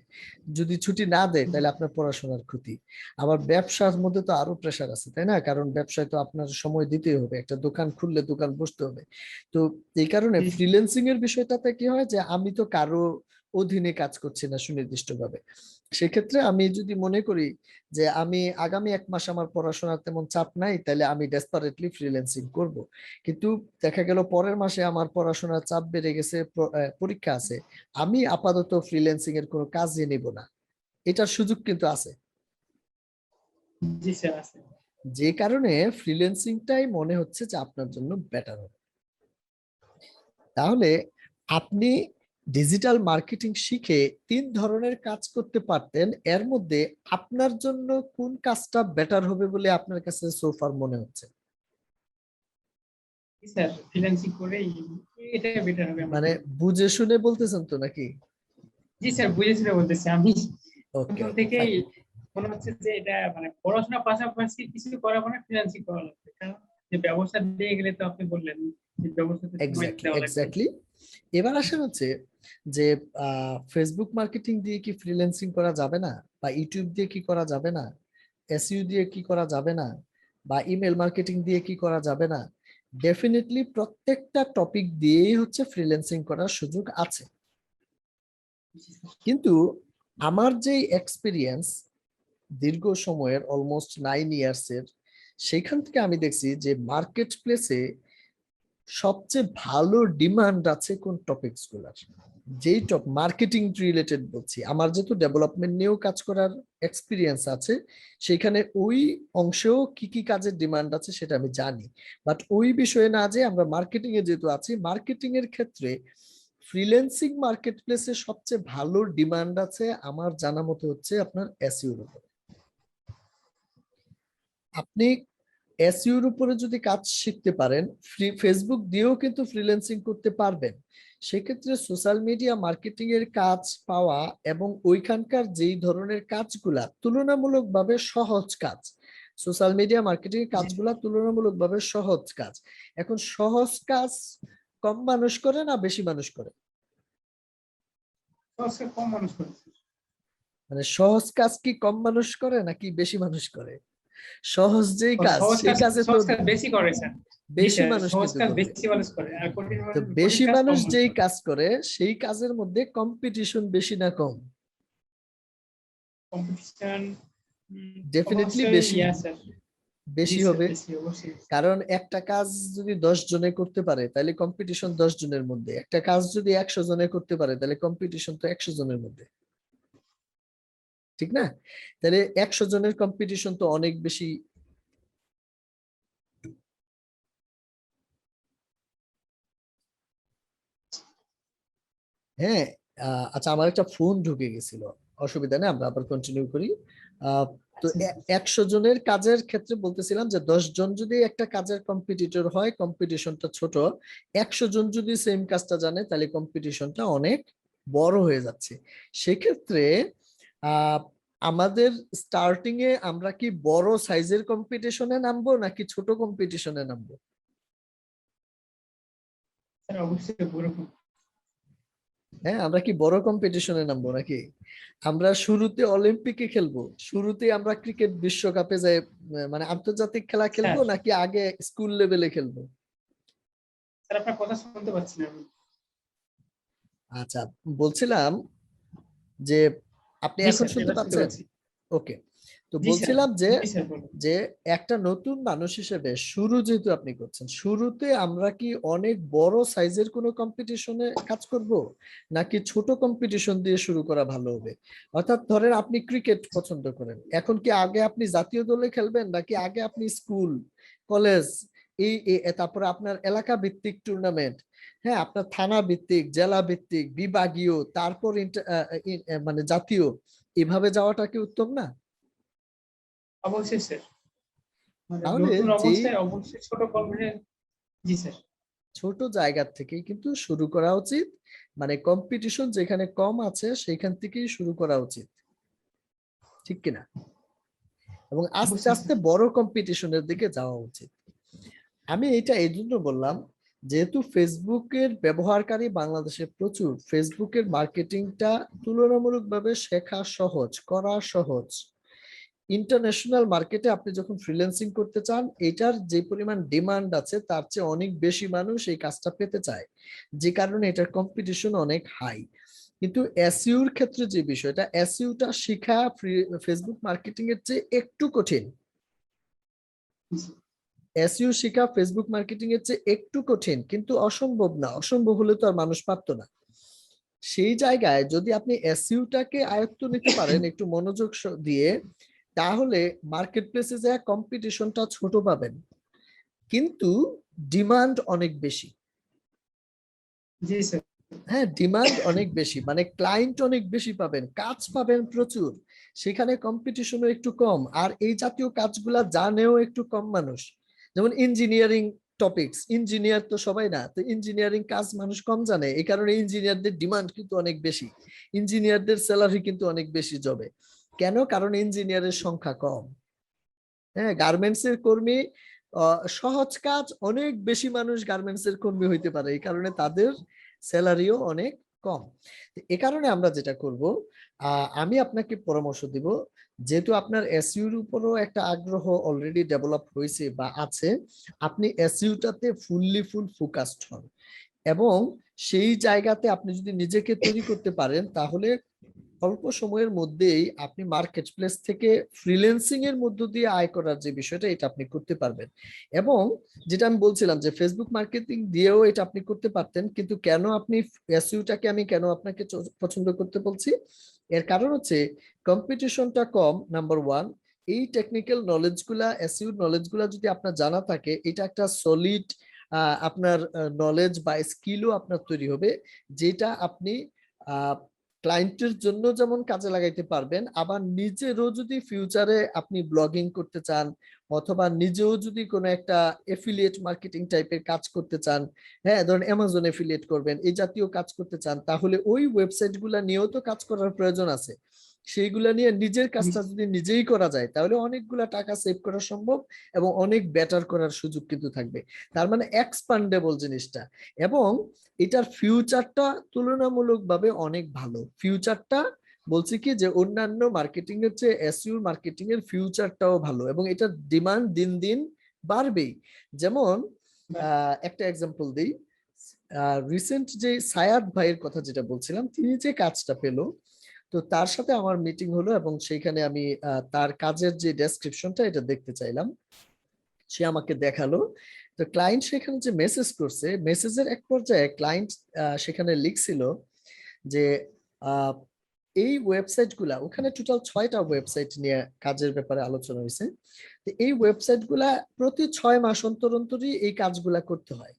যদি ছুটি না দেয় তাহলে আপনার পড়াশোনার ক্ষতি। আবার ব্যবসার মধ্যে তো আরো প্রেশার আছে, তাই না? কারণ ব্যবসায় তো আপনার সময় দিতেই হবে, একটা দোকান খুললে দোকান বসতে হবে। তো এই কারণে ফ্রিল্যান্সিং এর বিষয়টাতে কি হয় যে আমি তো কারো অধীনে কাজ করছি না সুনির্দিষ্টভাবে। সেক্ষেত্রে আমি যদি মনে করি যে আমি আগামী 1 মাস আমার পড়াশোনার তেমন চাপ নাই, তাহলে আমি ডেসপারেটলি ফ্রিল্যান্সিং করব। কিন্তু দেখা গেল পরের মাসে আমার পড়াশোনার চাপ বেড়ে গেছে, পরীক্ষা আছে, আমি আপাতত ফ্রিল্যান্সিং এর কোনো কাজই নিব না। এটার সুযোগ কিন্তু আছে। জি স্যার আছে। যে কারণে ফ্রিল্যান্সিংটাই মনে হচ্ছে যে আপনার জন্য বেটার হবে। তাহলে আপনি ডিজিটাল মার্কেটিং শিখে 3 ধরনের কাজ করতে পারতেন, এর মধ্যে আপনার জন্য কোন কাজটা বেটার হবে বলে আপনার কাছে সোফার মনে হচ্ছে? জি স্যার, ফ্রিল্যান্সিং করেই এটা বেটার হবে আমার মানে জন্য। বুঝে শুনে বলতেছেন তো নাকি? জি স্যার, বুঝেছিল বলতেছি আমি। ওকে প্রথম ওকে, থেকেই ফাইন। মনে হচ্ছে যে এটা মানে পড়াশোনার পাশাপাশি কিছু করা মানে ফ্রিল্যান্সিং করা লাগবে, কারণ যে ব্যবসা দিয়ে গেলে তো আপনি বললেন যে ব্যবসাতে সময় এক্স্যাক্টলি দেওয়া লাগবে। এক্স্যাক্টলি। এবার আসেন হচ্ছে যে ফেসবুক মার্কেটিং দিয়ে কি ফ্রিল্যান্সিং করা যাবে না? বা ইউটিউব দিয়ে কি করা যাবে না? এসইও দিয়ে কি করা যাবে না? বা ইমেল মার্কেটিং দিয়ে কি করা যাবে না? ডেফিনেটলি প্রত্যেকটা টপিক দিয়েই হচ্ছে ফ্রিল্যান্সিং করার সুযোগ আছে। কিন্তু আমার যে এক্সপিরিয়েন্স দীর্ঘ সময়ের, অলমোস্ট 9 ইয়ার্স এর, সেখান থেকে আমি দেখছি যে মার্কেট প্লেসে সবচেয়ে ভালো ডিমান্ড আছে কোন টপিকস গুলার। যেই টপ মার্কেটিং রিলেটেড বলছি, আমার যেহেতু ডেভেলপমেন্ট নিয়েও কাজ করার এক্সপিরিয়েন্স আছে, সেখানে ওই অংশেও কি কি কাজের ডিমান্ড আছে সেটা আমি জানি। বাট ওই বিষয়ে না, যে আমরা মার্কেটিং এ যেহেতু আছি, মার্কেটিং এর ক্ষেত্রে ফ্রিল্যান্সিং মার্কেট প্লেসে সবচেয়ে ভালো ডিমান্ড আছে আমার জানা মতো হচ্ছে আপনার এসইওর উপরে। আপনি এসইওর উপরে যদি কাজ শিখতে পারেন, ফেসবুক দিয়েও কিন্তু ফ্রিল্যান্সিং করতে পারবেন। সেক্ষেত্রে সোশ্যাল মিডিয়া মার্কেটিং এর কাজ পাওয়া এবং ওইখানকার যেই ধরনের কাজগুলা তুলনামূলকভাবে সহজ কাজ, সোশ্যাল মিডিয়া মার্কেটিং এর কাজগুলা তুলনামূলকভাবে সহজ কাজ। এখন সহজ কাজ কম মানুষ করে না বেশি মানুষ করে? সহজে কম মানুষ করেছে। মানে সহজ কাজ কি কম মানুষ করে নাকি বেশি মানুষ করে? সহজ যেই কাজ সেই কাজে তো সহজ কাজ বেশি করে স্যার। বেশি মানুষ সহজ কিন্তু কাজ করবে। বেশি মানুষ করে, আর কঠিন তো কঠিন বেশি কাজ মানুষ কম মানুষ যেই করে। কাজ করে সেই কাজের মধ্যে কম্পিটিশন বেশি না কম? কম্পিটিশন ডেফিনেটলি অবশ্যই বেশি, স্যার। জি বেশি স্যার, হবে। বেশি অবশ্যই। কারণ একটা কাজ যদি 10 জনে করতে পারে তাহলে কম্পিটিশন 10 জনের মধ্যে, একটা কাজ যদি 100 জনে করতে পারে তাহলে কম্পিটিশন তো 100 জনের মধ্যে, ঠিক না? তাহলে 100 জনের কম্পিটিশন তো অনেক বেশি। হ্যাঁ। আচ্ছা, আমার একটা ফোন ঢুকে গেছিল, অসুবিধা নেই, আমরা আবার কন্টিনিউ করি। তো আচ্ছা, 100 জনের কাজের ক্ষেত্রে বলতেছিলাম যে 10 জন যদি একটা কাজের কম্পিটিটর হয় কম্পিটিশনটা ছোট, 100 জন যদি সেম কাজটা জানে তাহলে কম্পিটিশনটা অনেক বড় হয়ে যাচ্ছে। সেক্ষেত্রে আহ আমাদের স্টার্টিং এ আমরা কি বড় সাইজের কম্পিটিশনে নামবো নাকি ছোট কম্পিটিশনে নামবো? স্যার অবশ্যই বড়। হ্যাঁ, আমরা কি বড় কম্পিটিশনে নামবো নাকি আমরা শুরুতে অলিম্পিকে খেলবো, শুরুতে আমরা ক্রিকেট বিশ্বকাপে যাই, মানে আন্তর্জাতিক খেলা খেলবো স্যার, নাকি আগে স্কুল লেভেলে খেলবো? স্যার আপনার কথা শুনতে পাচ্ছি না আমি। আচ্ছা, বলছিলাম যে আপনি জি এখন স্যার, শুনতে এবার শুনতে পাচ্ছেন? পাচ্ছি। ওকে। তো জি স্যার, বলছিলাম যে জি স্যার বলুন। যে একটা নতুন মানুষ হিসেবে শুরু যেহেতু আপনি করছেন, শুরুতে আমরা কি অনেক বড় সাইজের কোনো কম্পিটিশনে কাজ করব নাকি ছোট কম্পিটিশন দিয়ে শুরু করা ভালো হবে? অর্থাৎ ধরেন আপনি ক্রিকেট পছন্দ করেন, এখন কি আগে আপনি জাতীয় দলে খেলবেন নাকি আগে আপনি স্কুল কলেজ তারপরে আপনার এলাকা ভিত্তিক টুর্নামেন্ট, হ্যাঁ আপনার থানা ভিত্তিক জেলা ভিত্তিক বিভাগীয় তারপর মানে জাতীয়, এভাবে যাওয়াটা কি উত্তম না? অবশ্যই স্যার, মানে তাহলে নতুন যেই অবস্থায় অবশ্যই ছোট কম্পিটিশন। জি স্যার। ছোট জায়গা থেকেই কিন্তু শুরু করা উচিত, মানে কম্পিটিশন যেখানে কম আছে সেখান থেকেই শুরু করা উচিত, ঠিক কিনা? এবং আস্তে অবশ্যই আস্তে স্যার। বড় কম্পিটিশনের দিকে যাওয়া উচিত। আমি এটা এই জন্য বললাম, যেহেতু ফেসবুকের ব্যবহারকারী বাংলাদেশে প্রচুর, ফেসবুকের মার্কেটিংটা তুলনামূলকভাবে শেখা সহজ, করা সহজ। ইন্টারন্যাশনাল মার্কেটে আপনি যখন ফ্রিল্যান্সিং করতে চান, এটার যে পরিমাণ ডিমান্ড আছে তার চেয়ে অনেক বেশি মানুষ এই কাজটা পেতে চায়, যে কারণে এটার কম্পিটিশন অনেক হাই। কিন্তু এসইউর ক্ষেত্রে যে বিষয়টা, এসইউটা শেখা ফেসবুক মার্কেটিং এর চেয়ে একটু কঠিন। এসইউ শেখা ফেসবুক মার্কেটিং এর চেয়ে একটু কঠিন, কিন্তু অসম্ভব না, অসম্ভব হলে তো আর মানুষ পারতো না। সেই জায়গায় যদি আপনি এসইউটাকে আয়ত্ত নিতে পারেন একটু মনোযোগ দিয়ে, তাহলে মার্কেট প্লেসে যা কম্পিটিশনটা ছোট পাবেন কিন্তু ডিমান্ড অনেক বেশি। জি স্যার। হ্যাঁ, ডিমান্ড অনেক বেশি মানে ক্লায়েন্ট অনেক বেশি পাবেন, কাজ পাবেন প্রচুর, সেখানে কম্পিটিশনও একটু কম, আর এই জাতীয় কাজগুলা জানেও একটু কম মানুষ। যেমন ইঞ্জিনিয়ারিং টপিকস, ইঞ্জিনিয়ার তো সবাই না, তো ইঞ্জিনিয়ারিং কাজ মানুষ কম জানে, এই কারণে ইঞ্জিনিয়ারদের ডিমান্ড কিন্তু অনেক বেশি, ইঞ্জিনিয়ারদের স্যালারি কিন্তু অনেক বেশি জবে। কেন? কারণ ইঞ্জিনিয়ারের সংখ্যা কম। হ্যাঁ, গার্মেন্টস এর কর্মী সহজ কাজ, অনেক বেশি মানুষ গার্মেন্টস এর কর্মী হইতে পারে, এই কারণে তাদের স্যালারিও অনেক কম। এ কারণে আমরা যেটা করব, আমি আপনাকে পরামর্শ দিব, যেহেতু আপনার এসইউর উপরও একটা আগ্রহ অলরেডি ডেভেলপ হয়েছে বা আছে, আপনি এসইউটাতে ফুল ফোকাসড হন এবং সেই জায়গাতে আপনি যদি নিজেকে তৈরি করতে পারেন তাহলে অল্প সময়ের মধ্যেই আপনি মার্কেট প্লেস থেকে ফ্রিল্যান্সিং এর মধ্য দিয়ে আয় করার যে বিষয়টা, এটা আপনি করতে পারবেন। এবং যেটা আমি বলছিলাম যে ফেসবুক মার্কেটিং দিয়েও এটা আপনি করতে পারতেন, কিন্তু কেন আপনি এসইওটাকে আমি কেন আপনাকে পছন্দ করতে বলছি, এর কারণ হচ্ছে কম্পিটিশনটা কম, নাম্বার ওয়ান। এই টেকনিক্যাল নলেজ গুলা, এসইও নলেজ গুলা যদি আপনার জানা থাকে, এটা একটা সলিড আপনার নলেজ বা স্কিলও আপনার তৈরি হবে, যেটা আপনি ক্লায়েন্টের জন্য যেমন কাজে লাগাইতে পারবেন, আবার নিজেরও যদি ফিউচারে আপনি ব্লগিং করতে চান, অথবা নিজেও যদি কোনো একটা এফিলিয়েট মার্কেটিং টাইপের কাজ করতে চান, হ্যাঁ ধরুন অ্যামাজন এফিলিয়েট করবেন, এই জাতীয় কাজ করতে চান, তাহলে ওই ওয়েবসাইট গুলা নিয়েও তো কাজ করার প্রয়োজন আছে। সেইগুলা নিয়ে নিজের কাজটা যদি নিজেই করা যায়, তাহলে অনেকগুলা টাকা সেভ করা সম্ভব এবং অনেক বেটার করার সুযোগ কিন্তু থাকবে। তার মানে এক্সপান্ডেবল জিনিসটা, এবং এটার ফিউচারটা তুলনামূলকভাবে অনেক ভালো। ফিউচারটা বলছি কি, যে অন্যান্য মার্কেটিং এর চেয়ে এসইও মার্কেটিং এর ফিউচারটাও ভালো, এবং এটার ডিমান্ড দিন দিন বাড়বেই। যেমন একটা এক্সাম্পল দিই, রিসেন্ট যে সায়াদ ভাইয়ের কথা যেটা বলছিলাম, তিনি যে কাজটা পেলো, তো তার সাথে আমার মিটিং হলো এবং সেইখানে আমি তার কাজের যে ডেসক্রিপশনটা এটা দেখতে চাইলাম, সে আমাকে দেখালো। তো ক্লায়েন্ট সেখানে যে মেসেজ করছে, মেসেজের এক পর্যায়ে ক্লায়েন্ট সেখানে লিখছিল যে এই ওয়েবসাইট গুলা, ওখানে টোটাল 6টা ওয়েবসাইট নিয়ে কাজের ব্যাপারে আলোচনা হয়েছে। তো এই ওয়েবসাইট গুলা প্রতি 6 মাস অন্তর অন্তরই এই কাজগুলা করতে হয়।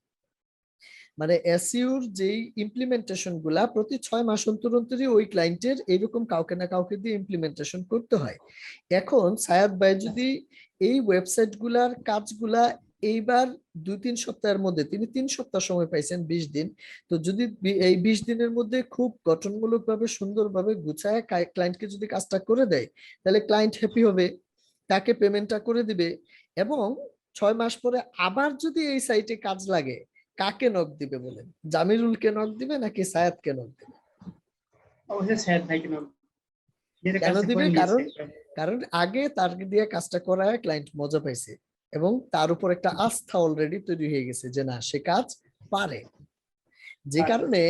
মানে এসইউর যেই ইমপ্লিমেন্টেশন গুলা প্রতি 6 মাস অন্তর অন্তরই ওই ক্লায়েন্টের এইরকম কাউকে না কাউকে দিয়ে ইমপ্লিমেন্টেশন করতে হয়। এখন সায়াদ ভাই যদি এই ওয়েবসাইট গুলার কাজগুলা এইবার 2-3 সপ্তাহের মধ্যে, তিনি 3 সপ্তাহ সময় পাইছেন, 20 দিন, তো যদি এই 20 দিনের মধ্যে খুব গঠনমূলক ভাবে সুন্দরভাবে গুছায় ক্লায়েন্টকে যদি কাজটা করে দেয়, তাহলে ক্লায়েন্ট হ্যাপি হবে, তাকে পেমেন্টটা করে দিবে, এবং 6 মাস পরে আবার যদি এই সাইটে কাজ লাগে, কাকে নক দিবে বলেন? জামিরুলকে নক দিবে নাকি সায়াদকে নক দিবে? অবশ্যই সাহেদ ভাইকে নক, যেটা কেন কাজটা দিবে? করে কারণ নিয়েছে। কারণ আগে তার দিয়ে কাজটা করায় ক্লায়েন্ট মজা পাইছে, এবং তার উপর একটা আস্থা অলরেডি তৈরি হয়ে গেছে যে না, সে কাজ পারে। যে কারণে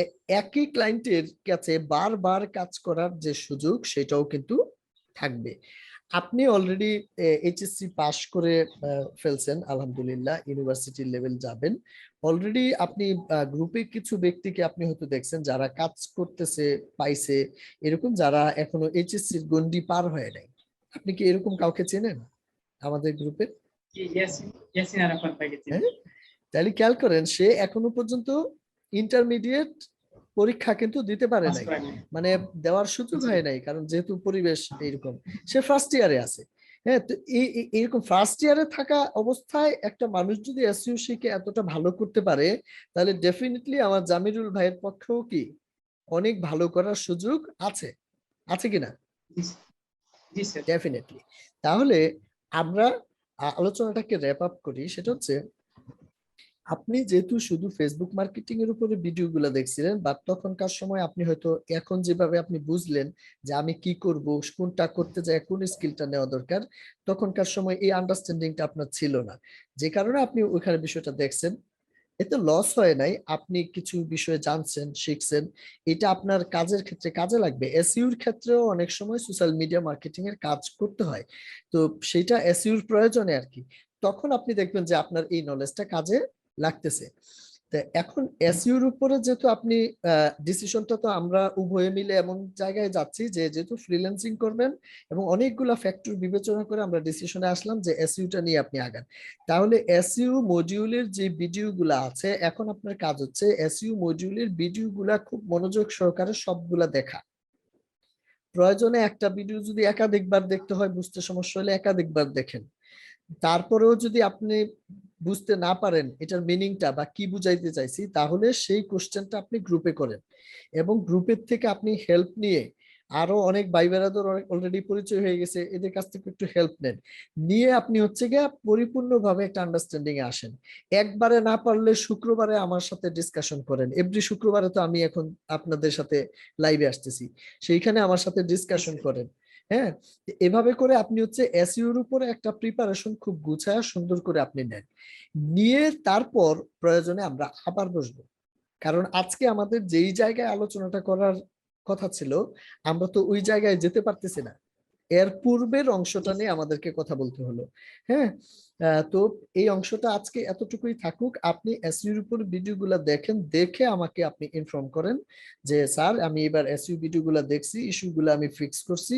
একই ক্লায়েন্টের কাছে বারবার কাজ করার যে সুযোগ, সেটাও কিন্তু থাকবে। আপনি অলরেডি এইচএসসি পাস করে ফেলছেন, আলহামদুলিল্লাহ, ইউনিভার্সিটি লেভেল যাবেন অলরেডি। আপনি গ্রুপে কিছু ব্যক্তিকে আপনি হয়তো দেখছেন যারা কাজ করতেছে, পাইছে, এরকম যারা এখনো এইচএসসির গন্ডি পার হয়ে নাই। আপনি কি এরকম কাউকে চেনেন আমাদের গ্রুপে? ইয়াসিন আরাফাত ভাইকে চিনি। হ্যাঁ, তাহলে খেয়াল করেন, সে এখনো পর্যন্ত ইন্টারমিডিয়েট পরীক্ষা কিন্তু দিতে পারে পাস নাই, করা নেই। মানে দেওয়ার সুযোগ হয় নাই, কারণ যেহেতু পরিবেশ এইরকম। সে ফার্স্ট ইয়ারে আছে। হ্যাঁ, তো এইরকম ফার্স্ট ইয়ারে থাকা অবস্থায় একটা মানুষ যদি এসইও শিখে এতটা ভালো করতে পারে, তাহলে ডেফিনেটলি আমার জামিরুল ভাইয়ের পক্ষেও কি অনেক ভালো করার সুযোগ আছে, আছে কিনা? জি স্যার। ডেফিনেটলি। তাহলে আমরা আলোচনাটাকে র্যাপ আপ করি, সেটা হচ্ছে, আপনি যেহেতু শুধু ফেসবুক মার্কেটিং এর উপরে ভিডিওগুলো দেখছিলেন, বা তখনকার সময় আপনি হয়তো এখন যেভাবে আপনি বুঝলেন যে আমি কি করব, কোনটা করতে যায়, কোন স্কিলটা নেওয়া দরকার, তখনকার সময় এই আন্ডারস্ট্যান্ডিংটা আপনার ছিল না, যে কারণে আপনি ওইখানে বিষয়টা দেখছেন। এতে লস হয় নাই, আপনি কিছু বিষয়ে জানছেন, শিখছেন, এটা আপনার কাজের ক্ষেত্রে কাজে লাগবে। এসইউর ক্ষেত্রেও অনেক সময় সোশ্যাল মিডিয়া মার্কেটিং এর কাজ করতে হয়, তো সেটা এসইউর প্রয়োজনে আর কি। তখন আপনি দেখবেন যে আপনার এই নলেজটা কাজে লাগতেছে। তো এখন এসইউর উপরে যেহেতু আপনি ডিসিশনটা, তো আমরা উভয়ে মিলে এমন জায়গায় যাচ্ছি যে যেহেতু ফ্রিল্যান্সিং করবেন, এবং অনেকগুলা ফ্যাক্টর বিবেচনা করে আমরা ডিসিশনে আসলাম যে এসইউটা নিয়ে আপনি আগান। তাহলে এসইউ মডিউলের যে ভিডিওগুলো আছে, এখন আপনার কাজ হচ্ছে এসইউ মডিউলের ভিডিওগুলা খুব মনোযোগ সহকারে সবগুলা দেখা। প্রয়োজনে একটা ভিডিও যদি একাধিকবার দেখতে হয়, বুঝতে সমস্যা হলে একাধিকবার দেখেন। তারপরেও যদি আপনি বুঝতে না পারেন এটার মিনিংটা বা কি বুঝাইতে চাইছি, তাহলে সেই কোশ্চেনটা আপনি গ্রুপে করেন, এবং গ্রুপের থেকে আপনি হেল্প নিয়ে, আরো অনেক ভাই বেরাদর অলরেডি পরিচয় হয়ে গেছে, এদের কাছ থেকে একটু হেল্প নেন, নিয়ে আপনি হচ্ছে গিয়ে পরিপূর্ণভাবে একটা আন্ডারস্ট্যান্ডিং এ আসেন। একবারে না পারলে শুক্রবারে আমার সাথে ডিসকাশন করেন, এভরি শুক্রবারে তো আমি এখন আপনাদের সাথে লাইভে আসতেছি, সেইখানে আমার সাথে ডিসকাশন করেন। হ্যাঁ, এভাবে করে আপনি হচ্ছে এসইওর উপরে একটা প্রিপারেশন খুব গুছায় সুন্দর করে আপনি নেন, নিয়ে তারপর প্রয়োজনে আমরা আবার বসবো। কারণ আজকে আমাদের যেই জায়গায় আলোচনাটা করার কথা ছিল, আমরা তো ওই জায়গায় যেতে পারতেছি না, এর পূর্বের অংশটা জি নিয়ে আমাদেরকে কথা বলতে হলো। হ্যাঁ, তো এই অংশটা আজকে এতটুকুই থাকুক। আপনি এসইউর উপর ভিডিওগুলো দেখেন, দেখে আমাকে আপনি ইনফর্ম করেন যে স্যার আমি এবার এসইউ ভিডিওগুলো দেখছি, ইস্যুগুলো আমি ফিক্স করছি,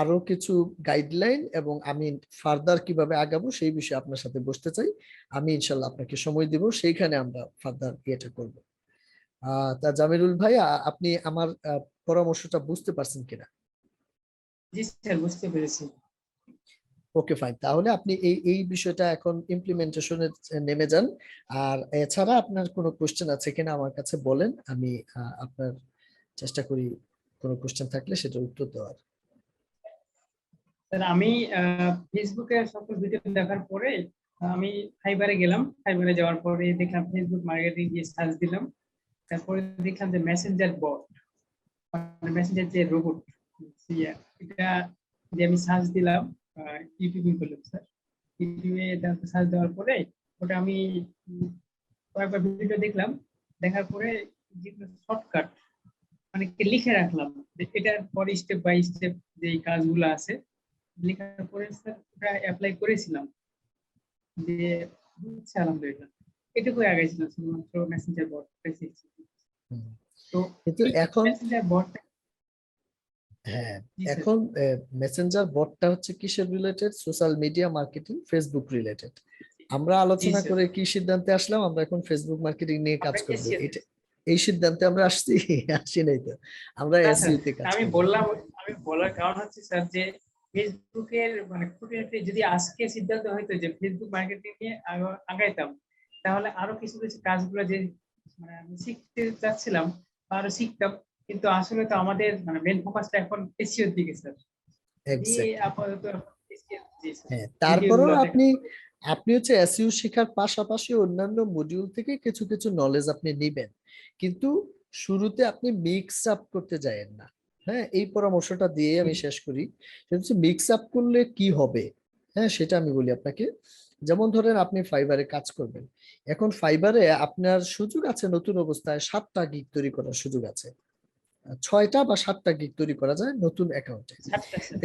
আরো কিছু গাইডলাইন এবং আমি ফার্দার কিভাবে আগাবো সেই বিষয়ে আপনার সাথে বসতে চাই। আমি ইনশাল্লাহ আপনাকে সময় দিব, সেইখানে আমরা ফার্দার ইয়েটা করবো। তা জামিরুল ভাই, আপনি আমার পরামর্শটা বুঝতে পারছেন কিনা? জি স্যার, বুঝতে পেরেছি। ওকে ফাইন, তাহলে আপনি এই এই বিষয়টা এখন ইমপ্লিমেন্টেশনে নেমে যান। আর এছাড়া আপনার কোনো কোশ্চেন আছে কিনা আমার কাছে বলেন, আমি আপনার চেষ্টা করি কোনো কোশ্চেন থাকলে সেটার উত্তর দেওয়ার। স্যার আমি ফেসবুকে সকল ভিডিও দেখার পরে আমি ফাইবারে গেলাম। ফাইবারে যাওয়ার পরে দেখলাম ফেসবুক মার্কেটিং দিয়ে সার্চ দিলাম। তারপরে দেখলাম যে মেসেঞ্জার বট, মানে মেসেঞ্জার যে রোবট, এটা যে আমি সার্চ দিলাম, ইউটিউবে করলাম স্যার। ইউটিউবে সার্চ দেওয়ার পরে ওটা আমি কয়েকবার ভিডিও দেখলাম। দেখার পরে যেগুলো শর্টকাট মানে কি লিখে রাখলাম, যে এটার পরে স্টেপ বাই স্টেপ যে কাজগুলো আছে লেখার পরে স্যার ওটা অ্যাপ্লাই করেছিলাম, যে হচ্ছে আলহামদুলিল্লাহ। এটুকুই আগাইছিলাম শুধুমাত্র মেসেঞ্জার বট শিখছি। হুম। তো কিন্তু এই এখন মেসেঞ্জার বটটা, হ্যাঁ, জি স্যার। এখন মেসেঞ্জার বটটা হচ্ছে কিসের related? Social media marketing, Facebook related. আমরা জি আলোচনা স্যার, করে কি সিদ্ধান্তে আসলাম? আমরা এখন ফেসবুক মার্কেটিং নিয়ে কাজ আমরা করব, এসিএস। এটা এই সিদ্ধান্তে আমরা আসছি? আসি নাই তো, আমরা না স্যার, এসইও তে কাজ আমি করব। বললাম, আমি বলার কারণ হচ্ছে স্যার যে ফেসবুকের মানে খুঁটিনাটি যদি আজকে সিদ্ধান্ত হয়তো যে ফেসবুক মার্কেটিং নিয়ে আগাইতাম, তাহলে আরো কিছু কিছু কাজগুলো যে মানে আমি শিখতে চাচ্ছিলাম বা আরো শিখতাম। কিন্তু আসলে তো আমাদের মানে মেন ফোকাসটা এখন এসইওর দিকে স্যার। দিয়ে এক্স্যাক্টলি। আপাতত SEO, জি স্যার, হ্যাঁ, ভিডিও তারপরেও গুলো আপনি দেখার পরে। আপনি হচ্ছে এসইও শেখার পাশাপাশি অন্যান্য মডিউল থেকে কিছু কিছু নলেজ আপনি নিবেন, কিন্তু শুরুতে আপনি মিক্স আপ করতে যায়েন না। হ্যাঁ, এই পরামর্শটা দিয়ে আমি শেষ করি। সেটা হচ্ছে মিক্স আপ করলে কি হবে। হ্যাঁ, সেটা আমি বলি আপনাকে। যেমন ধরেন আপনি ফাইবারে কাজ করবেন, এখন ফাইবারে আপনার সুযোগ আছে নতুন অবস্থায় 7টা গিগ তৈরি করার সুযোগ আছে, 6টা বা 7টা গিগ তৈরি করা যায় নতুন অ্যাকাউন্টে। সাতটা স্যার।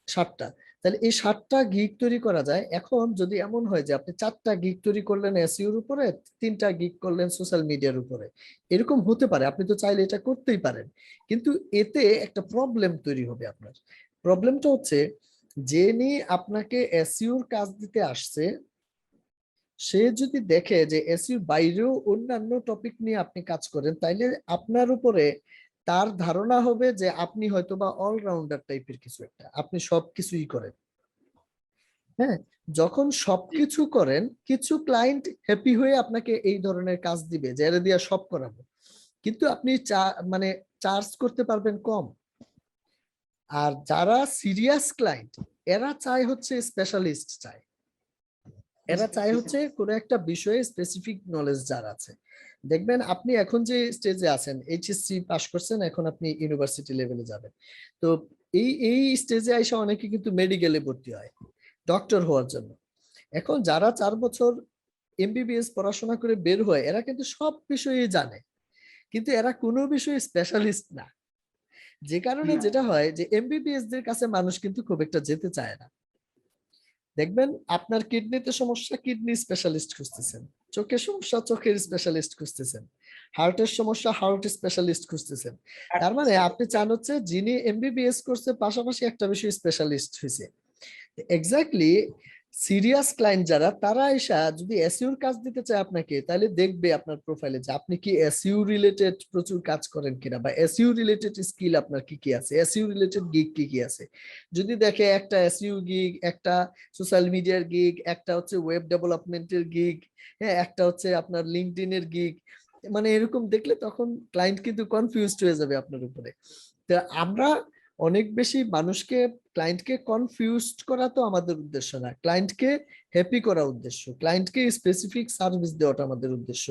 7টা, তাহলে এই 7টা গিগ তৈরি করা যায়। এখন যদি এমন হয় যে আপনি 4টা গিগ তৈরি করলেন এসইওর উপরে, 3টা গিগ করলেন সোশ্যাল মিডিয়ার উপরে, এরকম হতে পারে, আপনি তো চাইলে এটা করতেই পারেন। কিন্তু এতে একটা প্রবলেম তৈরি হবে আপনার। প্রবলেমটা হচ্ছে, যে নিয়ে আপনাকে এসইওর কাজ দিতে আসছে, সে যদি দেখে যে এসইওর বাইরেও অন্যান্য টপিক নিয়ে আপনি কাজ করেন, তাইলে আপনার উপরে তার ধারণা হবে যে আপনি হয়তোবা অলরাউন্ডার টাইপের কিছু একটা, আপনি সবকিছুই করেন। হ্যাঁ, যখন জি সবকিছু করেন, কিছু ক্লায়েন্ট হ্যাপি হয়ে আপনাকে এই ধরনের কাজ দিবে যে এরা দিয়া সব করাবো, কিন্তু আপনি মানে চার্জ করতে পারবেন কম। আর যারা সিরিয়াস ক্লায়েন্ট, এরা চায় হচ্ছে স্পেশালিস্ট চায়, এরা বুঝতে চায় পেরেছি। হচ্ছে কোনো একটা বিষয়ে স্পেসিফিক নলেজ যার আছে। দেখবেন আপনি এখন যে স্টেজে আছেন, এইচএসসি পাস করছেন, এখন আপনি ইউনিভার্সিটি লেভেলে যাবেন। তো এই এই স্টেজে আইসা অনেকে কিন্তু মেডিকেলে ভর্তি হয় ডক্টর হওয়ার জন্য। এখন যারা 4 বছর এমবিবিএস পড়াশোনা করে বের হয়, এরা কিন্তু সব বিষয়ে জানে, কিন্তু এরা কোনো বিষয়ে স্পেশালিস্ট না। যে কারণে না, যেটা হয় যে এমবিবিএস দের কাছে মানুষ কিন্তু খুব একটা যেতে চায় না। দেখবেন আপনার কিডনিতে সমস্যা, কিডনি স্পেশালিস্ট খুঁজতেছেন; চোখের সমস্যা, চোখের স্পেশালিস্ট খুঁজতেছেন; হার্টের সমস্যা, হার্ট স্পেশালিস্ট খুঁজতেছেন। তার মানে আপনি চান হচ্ছে যিনি এমবিবিএস করছে পাশাপাশি একটা বিষয় স্পেশালিস্ট হয়েছে। এক্স্যাক্টলি, সিরিয়াস ক্লায়েন্ট যারা, তারা এসা যদি এসইউর কাজ দিতে চায় আপনাকে, তাহলে দেখবে আপনার প্রোফাইলে যে আপনি কি এসইউ রিলেটেড প্রচুর কাজ করেন কিনা, বা এসইউ রিলেটেড স্কিল আপনার কি কি আছে, এসইউ রিলেটেড গিগ কি কি আছে। যদি দেখে একটা এসইউ গিগ, একটা সোশ্যাল মিডিয়ার গিগ, একটা হচ্ছে ওয়েব ডেভেলপমেন্টের গিগ, হ্যাঁ, একটা হচ্ছে আপনার লিঙ্কডইন এর গিগ, মানে এরকম দেখলে তখন ক্লায়েন্ট কিন্তু কনফিউজড হয়ে যাবে আপনার উপরে। তো আমরা অনেক বেশি মানুষকে, ক্লায়েন্টকে কনফিউজড করা তো আমাদের উদ্দেশ্য না, ক্লায়েন্টকে হ্যাপি করা উদ্দেশ্য, ক্লায়েন্টকে স্পেসিফিক সার্ভিস দেওয়াটা আমাদের উদ্দেশ্য।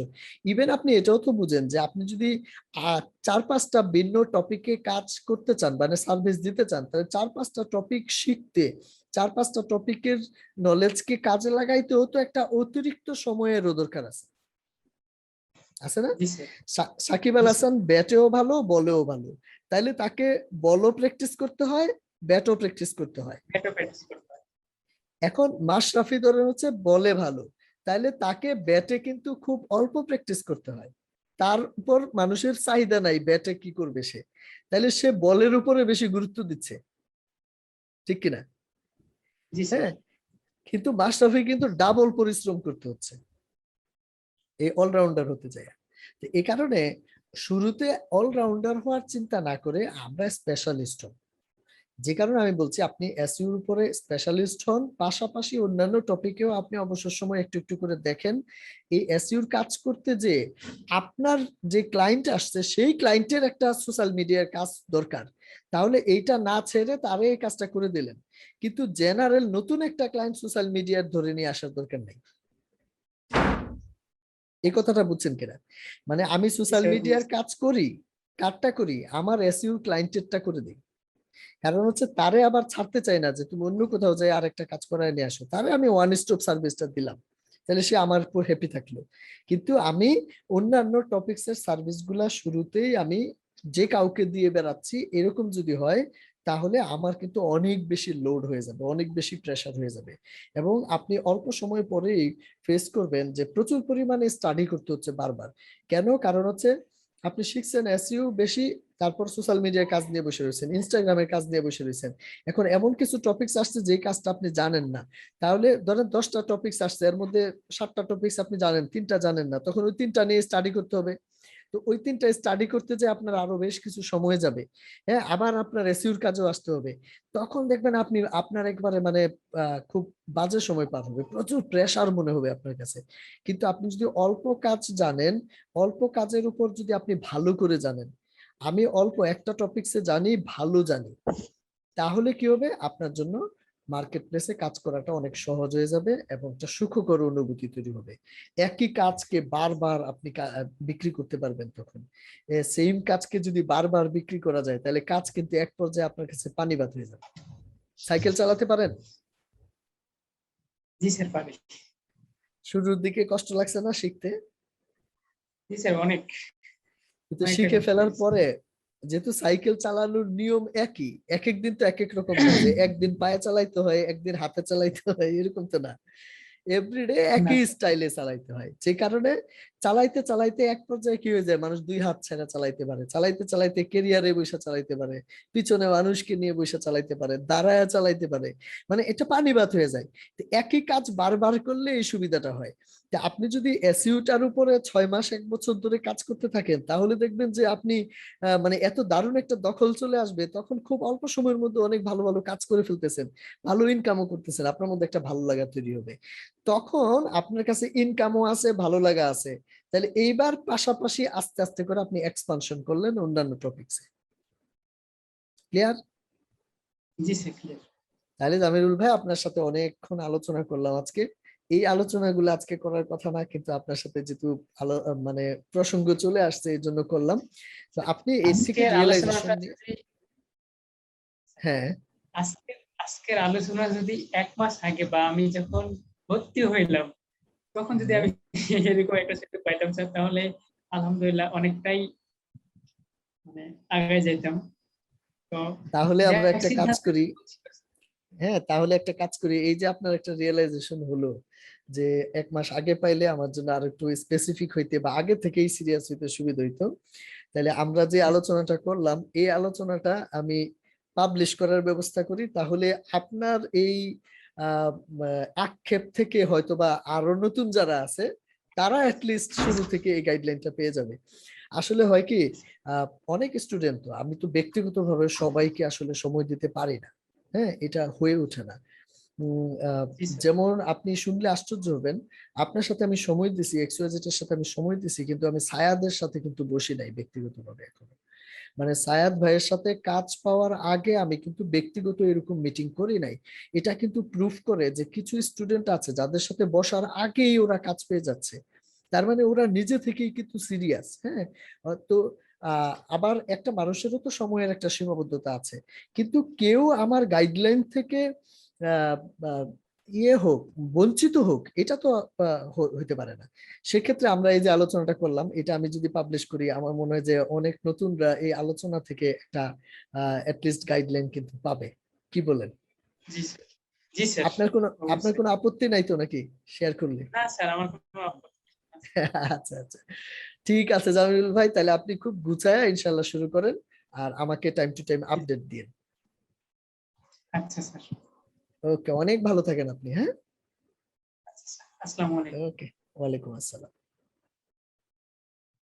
ইভেন আপনি এটাও তো বুঝেন যে আপনি যদি 4-5টা ভিন্ন টপিকে কাজ করতে চান, মানে সার্ভিস দিতে চান, তাহলে 4-5টা টপিক শিখতে, 4-5টা টপিকের নলেজকে কাজে লাগাইতেও তো একটা অতিরিক্ত সময়েরও দরকার আছে। আছে না? জি স্যার। সাকিব আল জি স্যার। হাসান ব্যাটেও ভালো, বলেও ভালো, তাইলে তাকে বলও প্র্যাকটিস করতে হয়, ব্যাটও প্র্যাকটিস করতে হয়। এটা প্র্যাকটিস করতে হয়। এখন মাশরাফি ধরেন হচ্ছে বলে ভালো, তাইলে তাকে ব্যাটে কিন্তু খুব অল্প প্র্যাকটিস করতে হয়। তার উপর মানুষের চাহিদা নাই, ব্যাটে কি করবে সে, তাইলে সে বলের উপরে বেশি গুরুত্ব দিচ্ছে, ঠিক কিনা? জি স্যার। হ্যাঁ, কিন্তু মাশরাফি কিন্তু ডাবল পরিশ্রম করতে হচ্ছে এই অলরাউন্ডার হতে যায়। তো এই কারণে শুরুতে অলরাউন্ডার হওয়ার চিন্তা না করে আমরা স্পেশালিস্ট হব। যে কারণে আমি বলছি আপনি এসইউর উপরে স্পেশালিস্ট হন, পাশাপাশি অন্যান্য টপিকেও আপনি অবসর সময় একটু একটু করে দেখেন। এই এসইউর কাজ করতে যে আপনার যে ক্লায়েন্ট আসছে সেই ক্লায়েন্টের একটা সোশ্যাল মিডিয়ার কাজ দরকার, তাহলে এইটা না ছেড়ে তারে এই কাজটা করে দিলেন। কিন্তু জেনারেল নতুন একটা ক্লায়েন্ট সোশ্যাল মিডিয়ার ধরে নিয়ে আসার দরকার নেই। এই কথাটা বুঝছেন কিনা? মানে আমি জি সোশ্যাল স্যার মিডিয়ার বুঝছি। কাজ করি, কারটা করি, আমার এসইউ ক্লায়েন্টেরটা করে দিই। কারণ হচ্ছে তারে আবার ছাড়তে চাই না যে তুমি অন্য কোথাও যাই আরেকটা কাজ করায় নিয়ে আসো, তারে আমি ওয়ান স্টপ সার্ভিসটা দিলাম, তাহলে সে আমার উপর হ্যাপি থাকলো। কিন্তু আমি অন্যান্য টপিকস এর সার্ভিস গুলা শুরুতেই আমি যে কাউকে দিয়ে বেড়াচ্ছি, এরকম যদি হয় তাহলে আমার কিন্তু অনেক বেশি লোড হয়ে যাবে, অনেক বেশি প্রেসার হয়ে যাবে, এবং আপনি অল্প সময় পরেই ফেস করবেন যে প্রচুর পরিমাণে স্টাডি করতে হচ্ছে বারবার। কেন? কারণ হচ্ছে আপনি শিখছেন এসইও বেশি, তারপর সোশ্যাল মিডিয়ার কাজ নিয়ে বসে রয়েছেন, ইনস্টাগ্রামের কাজ নিয়ে বসে রয়েছেন। এখন এমন কিছু টপিকস আসছে যে কাজটা আপনি জানেন না, তাহলে ধরেন 10টা টপিকস আসছে, এর মধ্যে 7টা টপিকস আপনি জানেন, 3টা জানেন না, তখন ওই 3টা নিয়ে স্টাডি করতে হবে। তো ওই 3টা স্টাডি করতে যে আপনার আরো বেশ কিছু সময় যাবে। হ্যাঁ, আবার আপনার এসইউর কাজেও আসতে হবে। তখন দেখবেন আপনি আপনার একবারে মানে খুব বাজে সময় পার হবে, প্রচুর প্রেসার মনে হবে আপনার কাছে। কিন্তু আপনি যদি অল্প কাজ জানেন, অল্প কাজের উপর যদি আপনি ভালো করে জানেন, আমি অল্প একটা টপিকসে জানি, ভালো জানি, তাহলে কি হবে আপনার জন্য, মার্কেট প্লেসে কাজ করাটা অনেক সহজ হয়ে যাবে এবং একটা সুখকর অনুভূতি তৈরি হবে। একই কাজকে বারবার আপনি বিক্রি করতে পারবেন তখন। সেম কাজকে যদি বারবার বিক্রি করা যায় তাহলে কাজ কিন্তু এক পর্যায়ে আপনার কাছে পানি ভাত হয়ে যাবে। সাইকেল চালাতে পারেন? জি স্যার পারি। শুরুর দিকে কষ্ট লাগছে না শিখতে? জি স্যার অনেক, কিন্তু অনেকটা শিখে কষ্ট ফেলার হয়েছে। পরে, যেহেতু সাইকেল চালানোর নিয়ম একই, এক এক দিন তো এক এক রকম না যে একদিন পায়ে চালাইতে হয় একদিন হাতে চালাইতে হয়, এরকম তো না। এভরিডে না একই স্যার। স্টাইলে চালাইতে হয়, যে কারণে চালাইতে চালাইতে এক পর্যায়ে কি হয়ে যায়, মানুষ দুই হাত ছেড়ে চালাইতে পারে, চালাইতে চালাইতে কেরিয়ারে বসে চালাইতে পারে, পিছনে মানুষকে নিয়ে বসে চালাইতে পারে, দাঁড়ায় চালাইতে পারে, মানে এটা পানিবাত হয়ে যায়। তো একই কাজ বারবার করলে এই সুবিধাটা হয়। তা আপনি যদি এসইউটার উপরে 6 মাস 1 বছর ধরে কাজ করতে থাকেন, তাহলে দেখবেন যে আপনি মানে এত দারুণ একটা দখল চলে আসবে, তখন খুব অল্প সময়ের মধ্যে অনেক ভালো ভালো কাজ করে ফেলতেছেন, ভালো ইনকামও করতেছেন, আপনার মধ্যে একটা ভালো লাগা তৈরি হবে। তখন আপনার কাছে ইনকামও আছে, ভালো লাগা আছে, তাহলে এইবার পাশাপাশি আস্তে আস্তে করে আপনি এক্সপানশন করলেন অন্যান্য টপিকসে। ক্লিয়ার? জি স্যার ক্লিয়ার। তাহলে জামিরুল ভাই, আপনার সাথে অনেকক্ষণ আলোচনা করলাম আজকে। এই আলোচনাগুলো আজকে করার কথা না, কিন্তু আপনার সাথে যেহেতু মানে প্রসঙ্গ চলে আসছে এই জন্য করলাম। তো আপনি এর থেকে আজকের রিয়েলাইজেশন আলোচনাটা নিয়ে, যদি হ্যাঁ আজকের আলোচনা যদি 1 মাস আগে বা আমি যখন ভর্তি হইলাম তখন যদি আমি এরকম একটা সেটুক পাইতাম স্যার, তাহলে আলহামদুলিল্লাহ অনেকটাই মানে আগায় যাইতাম। তো তাহলে যাই আমরা হোক, একটা কাজ সিদ্ধান্ত করি। নিচ্ছি। হ্যাঁ, তাহলে একটা কাজ করি, এই যে আপনার একটা রিয়েলাইজেশন হলো যে 1 মাস আগে পাইলে আমার জন্য আর একটু স্পেসিফিক হইতে বা আগে থেকেই সিরিয়াস হইতে সুবিধা হইতো। তাহলে আমরা যে আলোচনাটা করলাম, এই আলোচনাটা আমি পাবলিশ করার ব্যবস্থা করি, তাহলে আপনার এই আহ, আক্ষেপ থেকে হয়তোবা আরো নতুন যারা আছে তারা অ্যাটলিস্ট শুরু থেকে এই গাইডলাইনটা পেয়ে যাবে। আসলে হয় কি, অনেক স্টুডেন্ট, তো আমি তো ব্যক্তিগতভাবে সবাইকে আসলে সময় দিতে পারি না। হ্যাঁ, এটা হয়ে ওঠে না। জি স্যার। যেমন আপনি শুনলে আশ্চর্য হবেন, আপনার সাথে আমি সময় দিছি, এক্সওয়াইজেড এর সাথে আমি সময় দিছি, কিন্তু আমি সায়াদের সাথে কিন্তু বসি নাই ব্যক্তিগতভাবে এখনো। মানে সায়াদ ভাইয়ের সাথে কাজ পাওয়ার আগে আমি কিন্তু ব্যক্তিগত এরকম মিটিং করি নাই। এটা কিন্তু প্রুফ করে যে কিছু স্টুডেন্ট আছে যাদের সাথে বসার আগেই ওরা কাজ পেয়ে যাচ্ছে, তার মানে ওরা নিজে থেকেই কিন্তু সিরিয়াস। হ্যাঁ, তো আবার একটা মানুষেরও তো সময়ের একটা সীমাবদ্ধতা আছে, কিন্তু কেউ আমার গাইডলাইন থেকে আহ, আহ, ইয়ে হোক, বঞ্চিত হোক, এটা তো হইতে পারে না। সেক্ষেত্রে আমরা এই যে আলোচনাটা করলাম, এটা আমি যদি পাবলিশ করি, আমার মনে হয় যে অনেক নতুনরা এই আলোচনা থেকে একটা অ্যাটলিস্ট গাইডলাইন কিন্তু পাবে। কি বলেন? জি স্যার। জি স্যার। আপনার কোনো আপত্তি নাই তো নাকি শেয়ার করলে? না স্যার, আমার কোনো আপত্তি নেই। আচ্ছা আচ্ছা, ঠিক আছে জামিল ভাই, তাহলে আপনি খুব গুছায়া ইনশাল্লাহ শুরু করেন, আর আমাকে টাইম টু টাইম আপডেট দিন। আচ্ছা স্যার। ওকে, অনেক ভালো থাকেন আপনি। হ্যাঁ, আচ্ছা স্যার, আসসালামু আলাইকুম। ওকে, ওয়ালাইকুম আসসালাম।